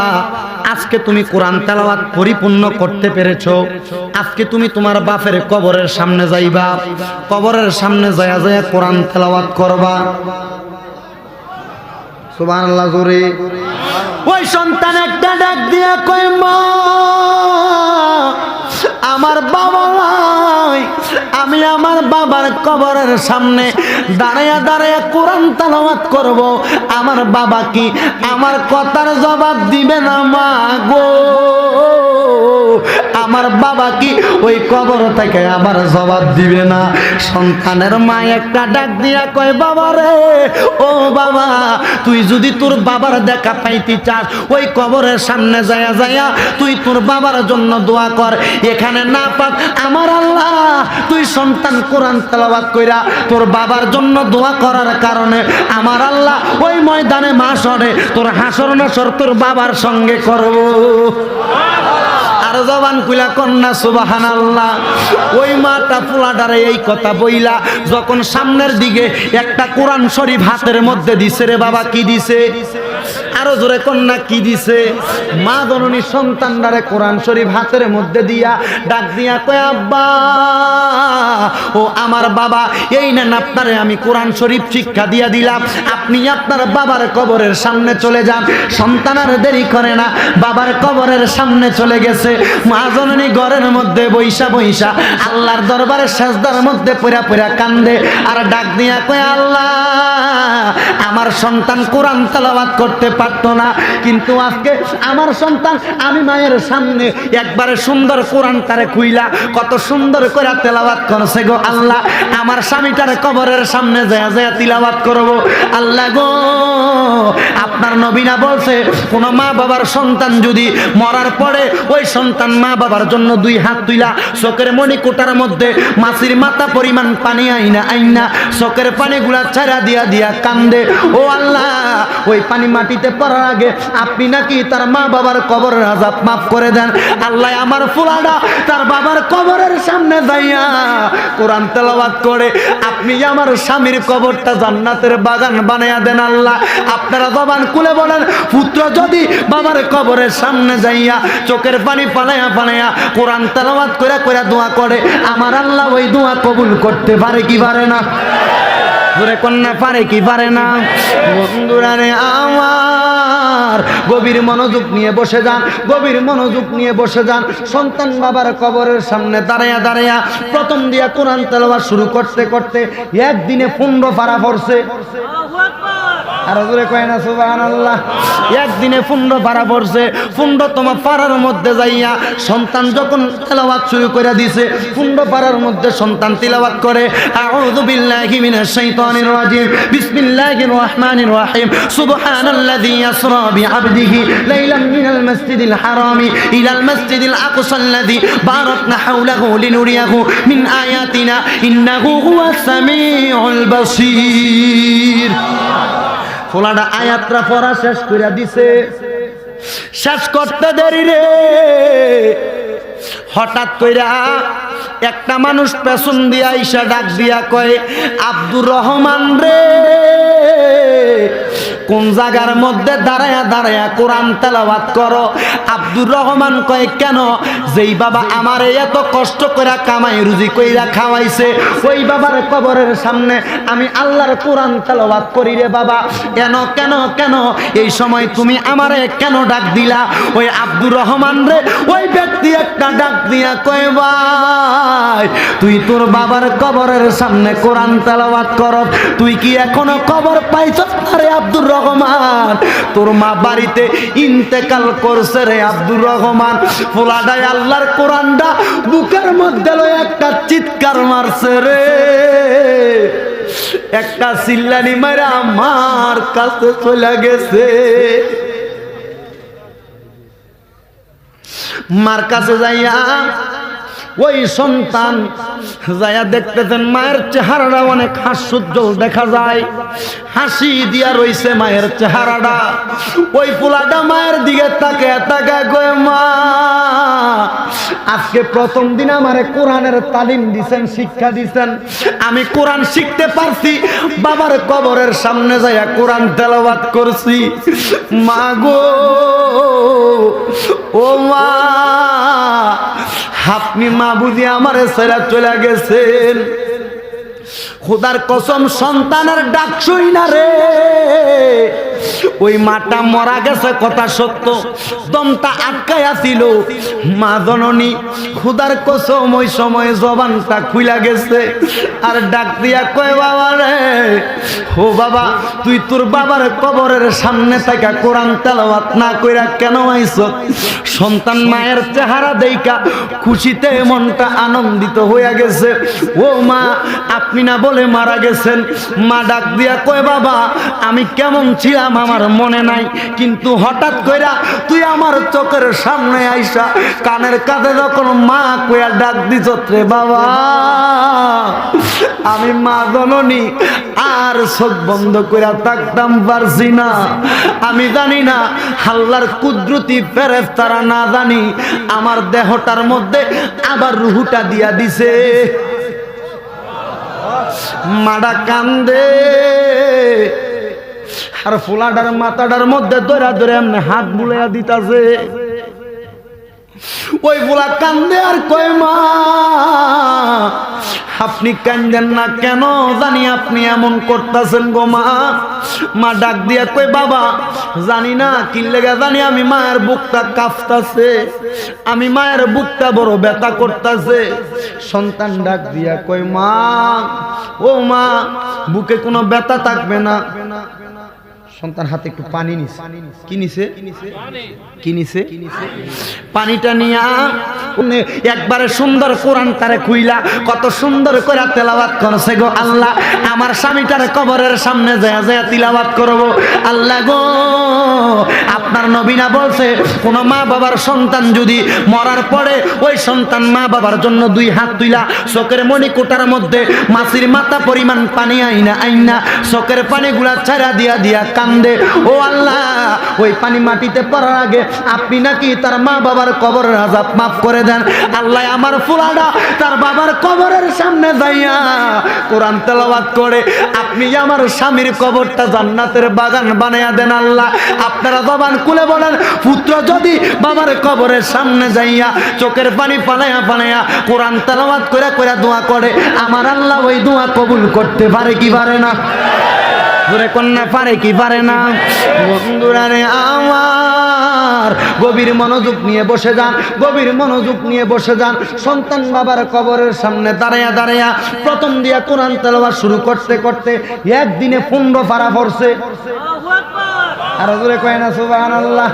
আজকে তুমি কোরআন তেলাওয়াত পরিপূর্ণ করতে পেরেছো, আজকে তুমি তোমার বাপের কবরের সামনে যাইবা, কবরের সামনে যায়া যায়া কোরআন তেলাওয়াত করবা। সুবহানাল্লাহ জোরে। ওই সন্তান একটা ডাক দিয়া কয়, মা আমার বাবা নাই, আমি আমার বাবার কবরের সামনে দাঁড়ায়া দাঁড়ায়া কোরআন তেলাওয়াত করব, আমার বাবা কি আমার কথার জবাব দিবে না? মা গো আমার বাবা কি ওই কবর থেকে আমার জবাব দিবে না? সন্তানের মা একটা ডাক দিয়া কয়, বাবা রে ও বাবা তুই যদি তোর বাবার দেখা পাইতে চাস, ওই কবরের সামনে যায়া যায়া তুই তোর বাবার জন্য দোয়া কর। এখানে না পাক আমার আল্লাহ তুই সন্তান কোরআন তেলাওয়াত কইরা তোর বাবার জন্য দোয়া করার কারণে আমার আল্লাহ ওই ময়দানে মাশরে তোর হাসর নাসর তোর বাবার সঙ্গে করব। আর জবান খুলা কন্যা সুবহানাল্লাহ। ওই মাটা পোলাটারে এই কথা বইলা যখন সামনের দিকে একটা কোরআন শরীফ হাতের মধ্যে দিছে, রে বাবা কি দিছে? আরো জোরে কন্যা কি দিছে? মা জননী সন্তানদারে কোরআন শরীফ হাতের মধ্যে দিয়া ডাক দিয়া কয় আব্বা ও আমার বাবা, এই নেন আপনারে আমি কোরআন শরীফ শিক্ষা দিয়া দিলাম, আপনি আপনার বাবার কবরের সামনে চলে যান। সন্তান আর দেরি করে না, বাবার কবরের সামনে চলে গেছে। মা জননী ঘরের মধ্যে বইসা বইসা আল্লাহর দরবারে সেজদার মধ্যে পড়া পড়া কান্দে আর ডাক দিয়া কয় আল্লাহ, আমার সন্তান কোরআন তেলাওয়াত করতে পারতো না, কিন্তু আজকে আমার সন্তান আমি মায়ের সামনে একবারে সুন্দর কোরআন তারে খুইলা কত সুন্দর করে তেলাওয়াত করছে গো আল্লাহ, আমার স্বামীটার কবরের সামনে যায় যায় তিলাওয়াত করব। আল্লাহ গো, আপনার নবী না বলছে কোন মা বাবার সন্তান যদি মরার পরে ওই সন্তান মা বাবার জন্য দুই হাত তুইলা চোখের মণিকোটার মধ্যে মাছির মাথা পরিমাণ পানি আইনা চোখের পানিগুলা ছাড়া দিয়া দিয়া কান্দে। ও আল্লাহ, ওই পানি মাটিতে পড়ার আগে আপনি নাকি তার মা বাবার কবরের আযাব মাফ করে দেন। আল্লাহ, আমার ফুলাডা তার বাবার কবরের সামনে যাইয়া কোরআন তেলাওয়াত করে আপনি আমার স্বামীর কবরটা জান্নাতের বাগান বানায়া দেন। আল্লাহ, আপনারা জবান খুলে বলেন, পুত্র যদি বাবার কবরের সামনে যাইয়া চোখের পানি পালাইয়া পালাইয়া কোরআন তেলাওয়াত করে করে দোয়া করে, আমার আল্লাহ ওই দোয়া কবুল করতে পারে কি পারে না? জোরে কন্যা পারে কি পারে না? বন্ধুরা রে আমার, গভীর মনোযোগ নিয়ে বসে যান, গভীর মনোযোগ নিয়ে বসে যান। সন্তান বাবার কবরের সামনে দাঁড়াইয়া দাঁড়াইয়া প্রথম দিয়া কোরআন তেলাওয়াত শুরু করতে করতে একদিনে 15 পারা পড়ছে। আর জোরে কয় না সুবহানাল্লাহ? একদিনে 15 পারা পড়ছে। 15তম পারার মধ্যে যাইয়া সন্তান যখন তেলাওয়াত শুরু করে দিয়েছে, 15 পারার মধ্যে সন্তান তিলাওয়াত করে আউযু বিল্লাহি মিনাশ শাইতানির রাজিম বিসমিল্লাহির রহমানির রহিম সুবহানাল্লাযী ইয়াসরা বিআবদিহি লাইলাম মিনাল মাসজিদিল হারামি ইলাল মাসজিদিল আকসাল্লাযী বারাকনা হাওলাহু লিনুরিয়াহু মিন আয়াতিনা ইন্নাহু হুয়াস সামিউল বাসীর। ফোলাটা আয়াতটা পড়া শেষ করে দিছে। শেষ করতে দেরি রে, হঠাৎ কইরা একটা মানুষ পেছন দিয়া আইসা ডাক দিয়া কয়, আব্দুর রহমান রে, কোন জায়গার মধ্যে দাঁড়ায়া দাঁড়ায়া কোরআন তেলাওয়াত করো? আব্দুর রহমান কয়, কেন? যেই বাবা আমারে এত কষ্ট করে কামাই রুজি কইরা খাওয়াইছে, ওই বাবার কবরের সামনে আমি আল্লাহর কোরআন তেলাওয়াত করি রে বাবা। কেন কেন কেন এই সময় তুমি আমারে কেন ডাক দিলা? ওই আব্দুর রহমান রে ওই ব্যক্তি একটা ডাক দিয়া কয়, ভাই তুই তোর বাবার কবরের সামনে কোরআন তেলাওয়াত কর, তুই কি এখনো কবর পাইছস? আরে আব্দুর রহমান, তোর মা বাড়িতে ইন্তেকাল করছে রে আব্দুর রহমান। পোলাডাই আল্লাহর কোরআনটা বুকের মধ্যে লয় একটা চিৎকার মারছে রে, একটা চিল্লানি মারা আমার কাছে চলে গেছে। মার কাছে যাইয়া ওই সন্তান যাইয়া দেখতেছেন মায়ের চেহারাটা অনেক হাস্যোজ্জ্বল দেখা যায়, হাসি দিয়া রইছে মায়ের চেহারাটা। ওই পোলাটা মায়ের দিকে তাকায় তাকায় কয়, মা আজকে প্রথম দিন আমারে কোরআনের তালিম দিছেন, শিক্ষা দিছেন, আমি কোরআন শিখতে পারছি, বাবার কবরের সামনে যাইয়া কোরআন তেলাওয়াত করছি। মা গো, ও মা, আপনি মা বুঝি আমারে ছেড়ে চলে গেছেন। খোদার কসম, সন্তানের ডাক শুই না রে, ওই মাটা মরা গেছে কথা সত্য, দমটা আটকায়া ছিল। মা জননী খোদার কসম ওই সময় জবানটা খুইলা গেছে আর ডাক দিয়া কয়, বাবা রে, ও বাবা, তুই তোর বাবার কবরের সামনে থেকে কোরআন তেলাওয়াত না কইরা কেন আইছ? সন্তান মায়ের চেহারা দেইখা খুশিতে মনটা আনন্দিত হইয়া গেছে। ও মা, আপনি না বলে মারা গেছেন? মা ডাক দিয়া কয়, বাবা আমি কেমন ছিলাম আমার মনে নাই, কিন্তু হঠাৎ কইরা তুই আমার চোখের সামনে আইসা কানের কাছে যখন মা কইয়া ডাক দিছ রে বাবা, আমি মা জননী আর চোখ বন্ধ কইরা থাকতাম পারছি না। আমি জানি না আল্লাহর কুদরতি ফেরেশতারা না জানি আমার দেহটার মধ্যে আবার রুহুটা দিয়া দিছে। মাডা কান্দে আর ফুলাডার মাথাটার মধ্যে ধরে ধরে এমনি হাত বুলাইয়া দিতাছে। ওই ফুলা কান্দে আর কয় মা আপনি কান্দেন না কেন, জানি আপনি এমন করতেছেন গো মা। মা ডাক দিয়া কই বাবা জানি না কি লেগে জানি আমি মায়ের বুকটা কাঁপতাছে, আমি মায়ের বুকটা বড় ব্যথা করতেছে। সন্তান ডাক দিয়া কই মা ও মা বুকে কোনো ব্যথা থাকবে না। সন্তান হাতে একটু পানি নিছে, কি নিছে? কি নিছে? পানিটা নিয়া একবারে সুন্দর কোরআন তারে খুইলা কত সুন্দর করে তেলাওয়াত করছে গো আল্লাহ। আমার স্বামীটার কবরের সামনে যায় যায় তিলাওয়াত করব। আল্লাহ গো আপনার নবী না বলছে কোন মা বাবার সন্তান যদি মরার পরে ওই সন্তান মা বাবার জন্য দুই হাত তুইলা চোখের মণিকোটার মধ্যে মাছির মাথা পরিমাণ পানি আইনা চোখের পানিগুলা ছাড়া দিয়া দিয়া কান্দে। ও আল্লাহ ওই পানি মাটিতে পড়ার আগে আপনি নাকি তার মা বাবার কবরের আযাব মাফ করে দেন। আল্লাহ আমার ফুলাডা তার বাবার কবরের সামনে যাইয়া কোরআন তেলাওয়াত করে আপনি আমার স্বামীর কবরটা জান্নাতের বাগান বানায়া দেন। আল্লাহ আপনারা জবান খুলে বলেন পুত্র যদি বাবার কবরের সামনে যাইয়া চোখের পানি পালাইয়া পালাইয়া কোরআন তেলাওয়াত করে করে দোয়া করে আমার আল্লাহ ওই দোয়া কবুল করতে পারে কি পারে না? জোরে কন্যা পারে কি পারে না? বন্ধুরা রে আমার গভীর মনোযোগ নিয়ে বসে যান, গভীর মনোযোগ নিয়ে বসে যান। সন্তান বাবার কবরের সামনে দাঁড়াইয়া দাঁড়াইয়া প্রথম দিয়া কোরআন তেলাওয়াত শুরু করতে করতে একদিনে 15 পারা পড়ছে। আর জোরে কয় না সুবহানাল্লাহ।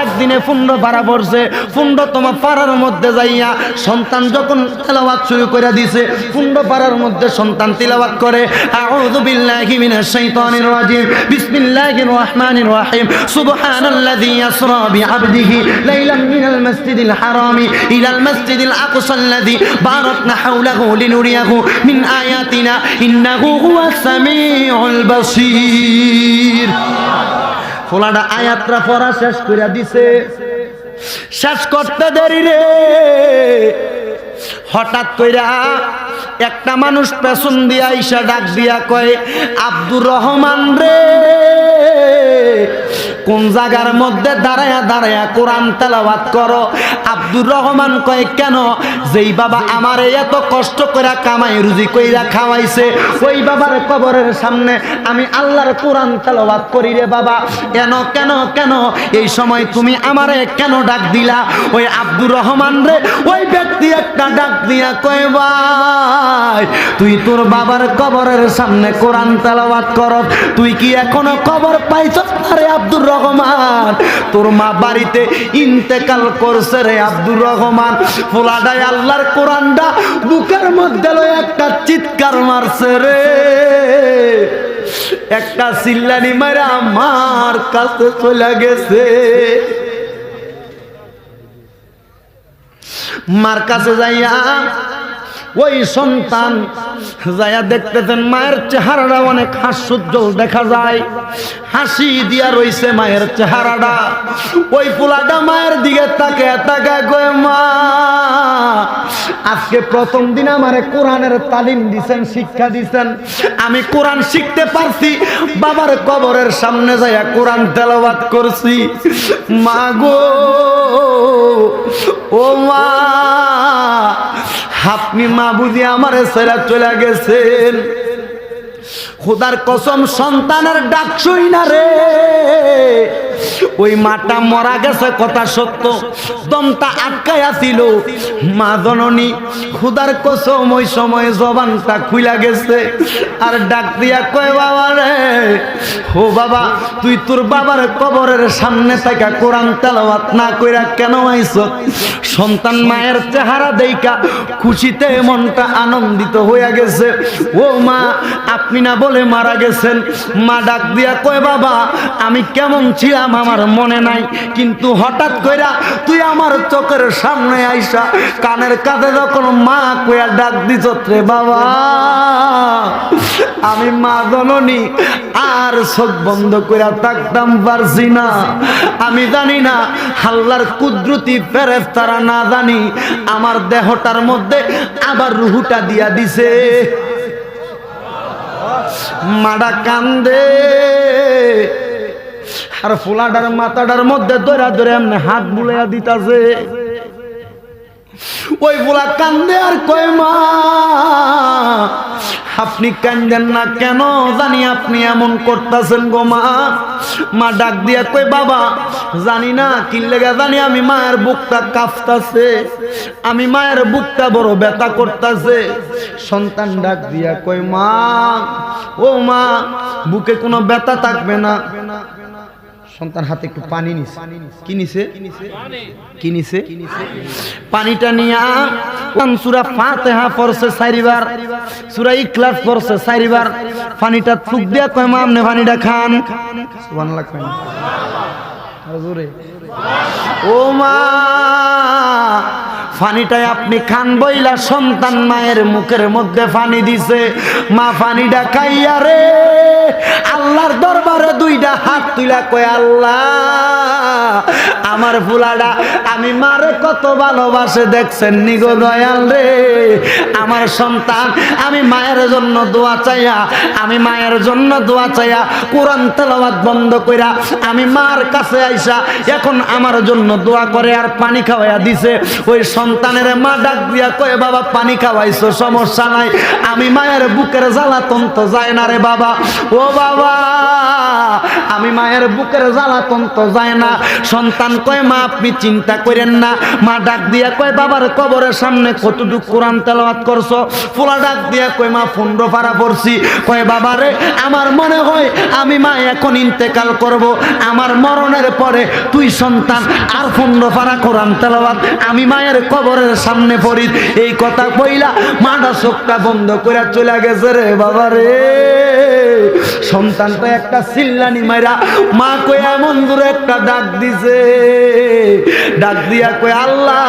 একদিনে 15 পারা পড়ছে। 15তম পারার মধ্যে যাইয়া সন্তান যখন তেলাওয়াত শুরু করে দিয়েছে 15 পারার মধ্যে সন্তান তিলাওয়াত করে আউযু বিল্লাহি মিনাশ শাইতানির রাজিম বিসমিল্লাহির রহমানির রহিম সুবহানাল্লাযী ইয়াসরা বিআবদিহি লাইলাম মিনাল মাসজিদিল হারামি ইলাল মাসজিদিল আকসাল্লাযী বারাকনা হাওলাহু লিনুরিয়াহু মিন আয়াতিনা ইন্নাহু হুয়াস সামিউল বাসীর। ফোলাটা আয়াতটা পড়া শেষ করে দিছে। শেষ করতে দেরি রে হঠাৎ কইরা একটা মানুষ পেছন দিয়া আইসা ডাক দিয়া কয় আব্দুর রহমান রে কোন জায়গার মধ্যে দাঁড়ায়া দাঁড়ায়া কোরআন তেলাওয়াত করো? আব্দুর রহমান কয় কেন? যেই বাবা আমারে এত কষ্ট করে কামাই রুজি কইরা খাওয়াইছে ওই বাবার কবরের সামনে আমি আল্লাহর কোরআন তেলাওয়াত করি রে বাবা। কেন কেন কেন এই সময় তুমি আমারে কেন ডাক দিলা? ওই আব্দুর রহমান রে ওই ব্যক্তি একটা ডাক দিয়া কয় ভাই তুই তোর বাবার কবরের সামনে কোরআন তেলাওয়াত কর, তুই কি এখনো কবর পাইছস না রে আব্দুর রহমান? তোর মা বাড়িতে ইন্তেকাল করছে রে আব্দুর রহমান। ফুলাডায় আল্লাহর কোরআনটা বুকের মধ্যে লয় একটা চিৎকার মারছে রে, একটা চিল্লানি মারা আমার কাছে চলে গেছে। মার কাছে যাইয়া ওই সন্তান যাইয়া দেখতেছেন মায়ের চেহারাটা অনেক হাস্যোজ্জ্বল দেখা যায়, হাসি দিয়া রইছে মায়ের চেহারাটা। ওই পোলাটা মায়ের দিকে তাকায় তাকায় কয় মা আজকে প্রথম দিন আমারে কোরআনের তালিম দিছেন, শিক্ষা দিছেন, আমি কোরআন শিখতে পারছি, বাবার কবরের সামনে যাইয়া কোরআন তেলাওয়াত করছি। মা গো ও মা আপনি মা বুঝি আমারে ছেড়ে চলে গেছেন। খোদার কসম সন্তানের ডাক শুই না রে ওই মাটা মরা গেছে কথা সত্য, দমটা আটকায়া ছিল। মা জননী খোদার কসম ওই সময় জবানটা খুইলা গেছে আর ডাক দিয়া কয় বাবা রে ও বাবা তুই তোর বাবার কবরের সামনে থেকে কোরআন তেলাওয়াত না কইরা কেন আইছ? সন্তান মায়ের চেহারা দেইখা খুশিতে মনটা আনন্দিত হইয়া গেছে। ও মা আপনি না বলে মারা গেছেন? মা ডাক দিয়া কয় বাবা আমি কেমন ছিলাম আমার মনে নাই, কিন্তু হঠাৎ কইরা তুই আমার চোখের সামনে আইসা কানের কাছে যখন মা কইয়া ডাক দিছ রে বাবা আমি মা জননী আর চোখ বন্ধ কইরা থাকতাম পারছি না। আমি জানি না আল্লাহর কুদরতি ফেরেশতারা না জানি আমার দেহটার মধ্যে আবার রুহুটা দিয়া দিছে। মাডা কান্দে আর ফুলাডার মাথাটার মধ্যে ধরে ধরে এমনি হাত বুলাইয়া দিতাছে। ওই ফুলা কান্দে আর কয় মা আপনি কান্দেন না কেন, জানি আপনি এমন করতেছেন গো মা। মা ডাক দিয়া কই বাবা জানি না কি লেগে জানি আমি মায়ের বুকটা কাঁপতাছে, আমি মায়ের বুকটা বড় ব্যথা করতেছে। সন্তান ডাক দিয়া কই মা ও মা বুকে কোনো ব্যথা থাকবে না। সন্তান হাতে একটু পানি নিছে, কি নিছে পানিটা নিয়া সূরা ফাতিহা পড়ছে 4 বার, সূরা ইখলাস পড়ছে 4 বার। পানিটা চুক দিয়া কয় মা আপনি পানিটা খান। সুবহানাল্লাহ কয় না জোরে ও মা পানিটাই আপনি খান বইলা সন্তান মায়ের মুখের মধ্যে পানি দিছে। মা পানিটা খাইয়া রে আল্লাহর দরবারে 2টা হাত তুইলা কয় আল্লাহ আমার ফুলাডা আমি মারে কত ভালোবাসে দেখছেন নিগো দয়াল রে। আমার সন্তান আমি মায়ের জন্য দোয়া চাইয়া, আমি মায়ের জন্য দোয়া চাইয়া কোরআন তেলাওয়াত বন্ধ কইরা আমি মার কাছে আইসা এখন আমার জন্য দোয়া করে আর পানি খাওয়াইয়া দিছে। ওই সন্তানের মা ডাক দিয়া কয় বাবা পানি খাওয়াইছো সমস্যা নাই, আমি মায়ের বুকের জ্বালাতন তো যায় না রে বাবা। ও বাবা আমি মায়ের বুকের জ্বালাতন তো যায় না। সন্তান কয় মা আপনি চিন্তা করেন না। মা ডাক দিয়া কয় বাবার কবরের সামনে কতটুকু কোরআন তেলাওয়াত করছো? ফুলা ডাক দিয়া কয় মা 15 পারা পড়ছি। কয় বাবা রে আমার মনে হয় আমি মা এখন ইন্তেকাল করব, আমার মরণের পরে তুই সন্তান আর 15 পারা কোরআন তেলাওয়াত আমি মায়ের কবরের সামনে পড়ি। এই কথা কইলা মাটা চোখটা বন্ধ করে চলে গেছে রে বাবা রে। সন্তানটা একটা চিল্লানি মাইরা মা কই এমন দূরে একটা ডাক দিছে, ডাক দিয়া কই আল্লাহ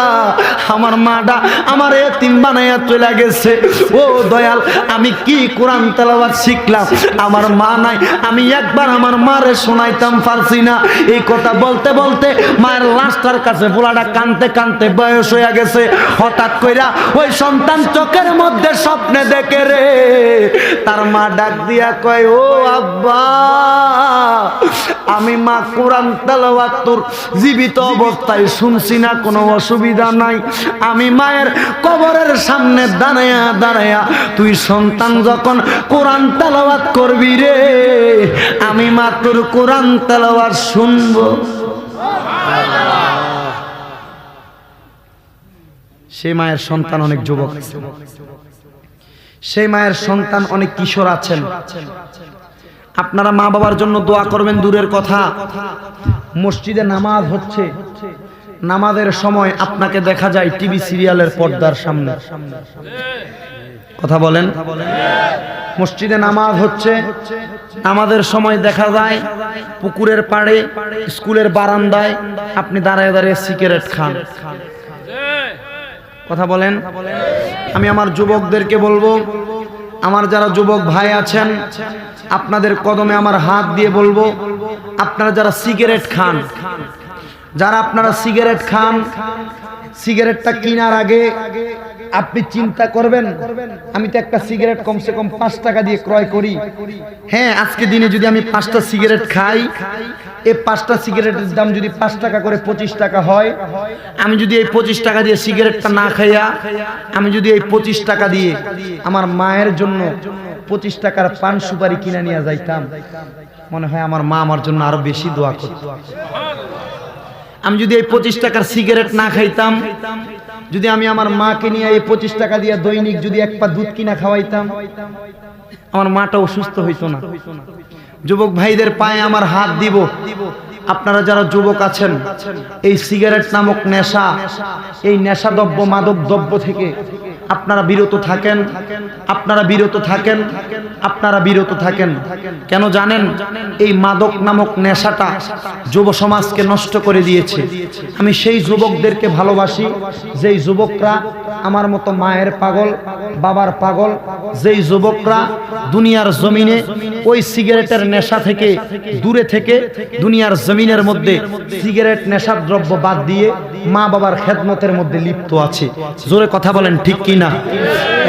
আমার মাটা আমার এতিম বানাইয়া চলে গেছে। ও দয়াল আমি কি কোরআন তেলাওয়াত শিখলাম, আমার মা নাই, আমি একবার আমার মারে শোনাইতাম পারছি না। এই কথা বলতে বলতে মায়ের লাশটার কাছে পোলাটা কানতে কানতে বয়স হয়ে গেছে। হঠাৎ কইরা ওই সন্তান চোখের মধ্যে স্বপ্নে দেখে রে তার মা ডাক দিয়া কয় ও আব্বা আমি মা কোরআন তেলাওয়াত তোর জীবিত অবস্থায় শুনছি না, কোনো অসুবিধা নাই। আমি মায়ের কবরের সামনে দাঁড়ায়া দাঁড়ায়া তুই সন্তান যখন কোরআন তেলাওয়াত করবি রে আমি মা তোর কোরআন তেলাওয়াত শুনবো। সেই মায়ের সন্তান অনেক যুবক, সেই মায়ের সন্তান অনেক কিশোর আছেন। আপনারা মা বাবার জন্য দোয়া করবেন দূরের কথা, মসজিদে নামাজ হচ্ছে, নামাজের সময় আপনাকে দেখা যায় টিভি সিরিয়ালের পর্দার সামনে। কথা বলেন, মসজিদে নামাজ হচ্ছে, নামাজের সময় দেখা যায় পুকুরের পাড়ে স্কুলের বারান্দায় আপনি দাঁড়ায় দাঁড়িয়ে সিগারেট খান। কথা বলেন। আমি আমার যুবকদেরকে বলবো, আমার যারা যুবক ভাই আছেন আপনাদের কদমে আমার হাত দিয়ে বলবো, আপনারা যারা সিগারেট খান, যারা আপনারা সিগারেট খান, সিগারেটটা কেনার আগে আপনি চিন্তা করবেন আমি তো একটা সিগারেট কমসে কম 5 টাকা দিয়ে ক্রয় করি। হ্যাঁ আজকে দিনে যদি আমি 5টা সিগারেট খাই, এই 5টা সিগারেটের দাম যদি 5 টাকা করে 25 টাকা হয়, আমি যদি এই 25 টাকা দিয়ে সিগারেটটা না খাইয়া আমি যদি এই 25 টাকা দিয়ে আমার মায়ের জন্য 25 টাকার পান সুপারি কিনে নিয়ে যাইতাম, মনে হয় আমার মা আমার জন্য আরো বেশি দোয়া করত। আমি যদি এই 25 টাকার সিগারেট না খাইতাম, যদি আমি আমার মাকে নিয়ে এই 25 টাকা দিয়ে দৈনিক যদি 1 পা দুধ কিনা খাওয়াইতাম, আমার মাটা অসুস্থ হইতো না। যুবক ভাইদের পায়ে আমার হাত দিব, আপনারা যারা যুবক আছেন এই সিগারেট নামক নেশা, এই নেশাদ্রব্য মাদক দ্রব্য থেকে আপনারা বিরত থাকেন, আপনারা বিরত থাকেন, আপনারা বিরত থাকেন। কেন জানেন? এই মাদক নামক নেশাটা যুব সমাজকে নষ্ট করে দিয়েছে। আমি সেই যুবকদেরকে ভালোবাসি যেই যুবকরা আমার মতো মায়ের পাগল, বাবার পাগল। যেই যুবকরা দুনিয়ার জমিনে ওই সিগারেটের নেশা থেকে দূরে থেকে দুনিয়ার জমিনের মধ্যে সিগারেট নেশার দ্রব্য বাদ দিয়ে মা বাবার খেদমতের মধ্যে লিপ্ত আছে, জোরে কথা বলেন ঠিক কি না?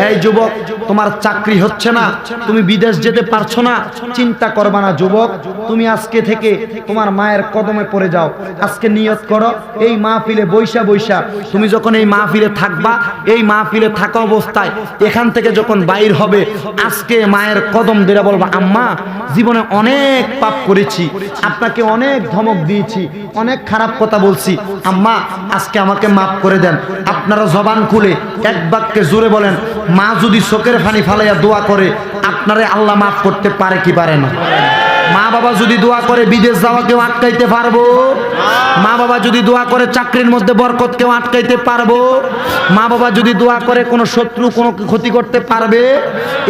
এই যুবক, তোমার চাকরি হচ্ছে না, তুমি বিদেশ যেতে পারছো না, চিন্তা করবা না যুবক। তুমি আজকে থেকে তোমার মায়ের কদমে পড়ে যাও। আজকে নিয়ত করো, এই মাহফিলে বৈশা বৈশা তুমি যখন এই মাহফিলে থাকবা, এই মাহফিলে থাকা অবস্থায় এখান থেকে যখন বাইর হবে, আজকে মায়ের কদম ধরে বলবা, আম্মা জীবনে অনেক পাপ করেছি, আপনাকে অনেক ধমক দিয়েছি, অনেক খারাপ কথা বলছি, আম্মা আজকে আমাকে মাফ করে দেন। আপনারা জবান খুলে এক বাক্যে জোরে বলেন, মা যদি চোখের পানি ফালাইয়া দোয়া করে, আপনারে আল্লাহ মাফ করতে পারে কি পারে না? মা বাবা যদি দোয়া করে বিদেশ যাওয়া কেউ আটকাইতে পারবো? মা বাবা যদি দোয়া করে চাকরির মধ্যে বরকত কেউ আটকাইতে পারবো? মা বাবা যদি দোয়া করে কোনো শত্রু কোনো ক্ষতি করতে পারবে?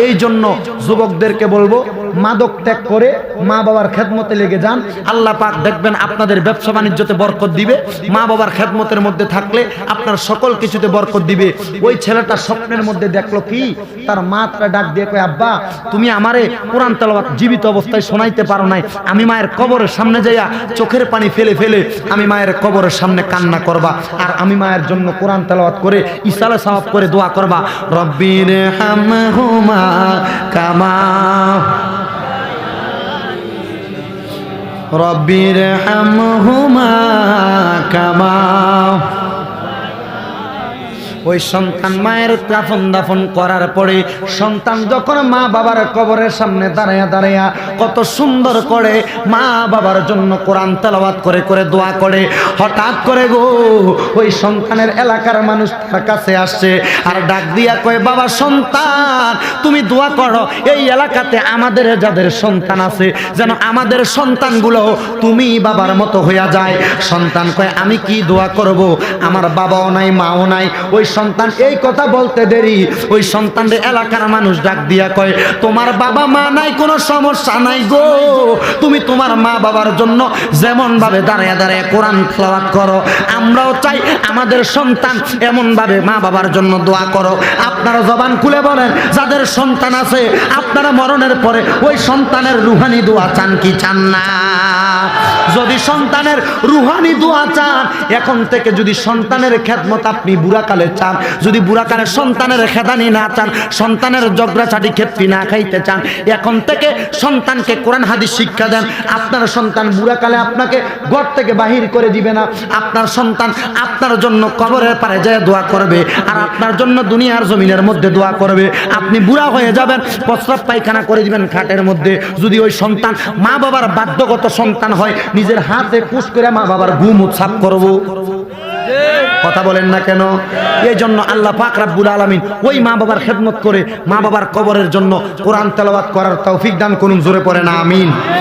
এই জন্য যুবকদেরকে বলবো, মাদক ত্যাগ করে মা বাবার খেদমতে লেগে যান। আল্লাহ পাক দেখবেন আপনাদের ব্যবসা বাণিজ্যতে বরকত দিবে। মা বাবার খেদমতের মধ্যে থাকলে আপনার সকল কিছুতে বরকত দিবে। ওই ছেলেটা স্বপ্নের মধ্যে দেখলো কি, তার মা তারা ডাক দিয়ে কয়, আব্বা তুমি আমারে কোরআন তেলাওয়াত জীবিত অবস্থায় শোনাইতে পারো নাই, আমি মায়ের কবরের সামনে যাইয়া চোখের পানি ফেলে ফেলে আমি মায়ের কবরের সামনে কান্না করবা, আর আমি মায়ের জন্য কোরআন তেলাওয়াত করে ইসালে সওয়াব করে দোয়া করবা, রব্বির হামহুমা কামা রব্বির হামহুমা কামা। ওই সন্তান মায়ের কাফন দাফন করার পরে সন্তান যখন মা বাবার কবরের সামনে দাঁড়াইয়া দাঁড়াইয়া কত সুন্দর করে মা বাবার জন্য কোরআন তেলাওয়াত করে করে দোয়া করে, হঠাৎ করে গো ওই সন্তানের এলাকার মানুষ তার কাছে আসছে আর ডাক দিয়া কয়, বাবা সন্তান তুমি দোয়া করো এই এলাকাতে আমাদের যাদের সন্তান আছে যেন আমাদের সন্তানগুলো তুমি বাবার মতো হইয়া যায়। সন্তান কয়, আমি কি দোয়া করব, আমার বাবাও নাই মাও নাই। ওই সন্তান এই কথা বলতে দেরি ওই সন্তানের এলাকার মানুষ ডাক দিয়া কয়, তোমার বাবা মা নাই কোনো সমস্যা নাই গো, তুমি তোমার মা বাবার জন্য যেমন ভাবে দাঁড়িয়ে দাঁড়িয়ে কোরআন তেলাওয়াত করো, আমরাও চাই আমাদের সন্তান এমন ভাবে মা বাবার জন্য দোয়া করো। আপনারা জবান খুলে বলেন, যাদের সন্তান আছে আপনারা মরণের পরে ওই সন্তানের রুহানি দোয়া চান কি চান না? যদি সন্তানের রুহানি দোয়া চান, এখন থেকে যদি সন্তানের খেদমত আপনি বুড়াকালে চান, যদি বুড়াকালে সন্তানের খেদানি না চান, সন্তানের জগড়াছাটি খেপি না খাইতে চান, এখন থেকে সন্তানকে কোরআন হাদিস শিক্ষা দেন। আপনার সন্তান বুড়াকালে আপনাকে ঘর থেকে বাহির করে দিবে না, আপনার সন্তান আপনার জন্য কবরের পারে যায় দোয়া করবে, আর আপনার জন্য দুনিয়ার জমিনের মধ্যে দোয়া করবে। আপনি বুড়া হয়ে যাবেন, প্রস্রাব পায়খানা করে দিবেন খাটের মধ্যে। যদি ওই সন্তান মা বাবার বাধ্যগত সন্তান হয়, নিজের হাতে কুশ করে মা বাবার ঘুম সাফ করব। কথা বলেন না কেন? এই জন্য আল্লাহ পাক রব্বুল আলামিন ওই মা বাবার খেদমত করে মা বাবার কবরের জন্য কোরআন তেলাওয়াত করার তৌফিক দান করুন। জোরে পড়েন আমিন।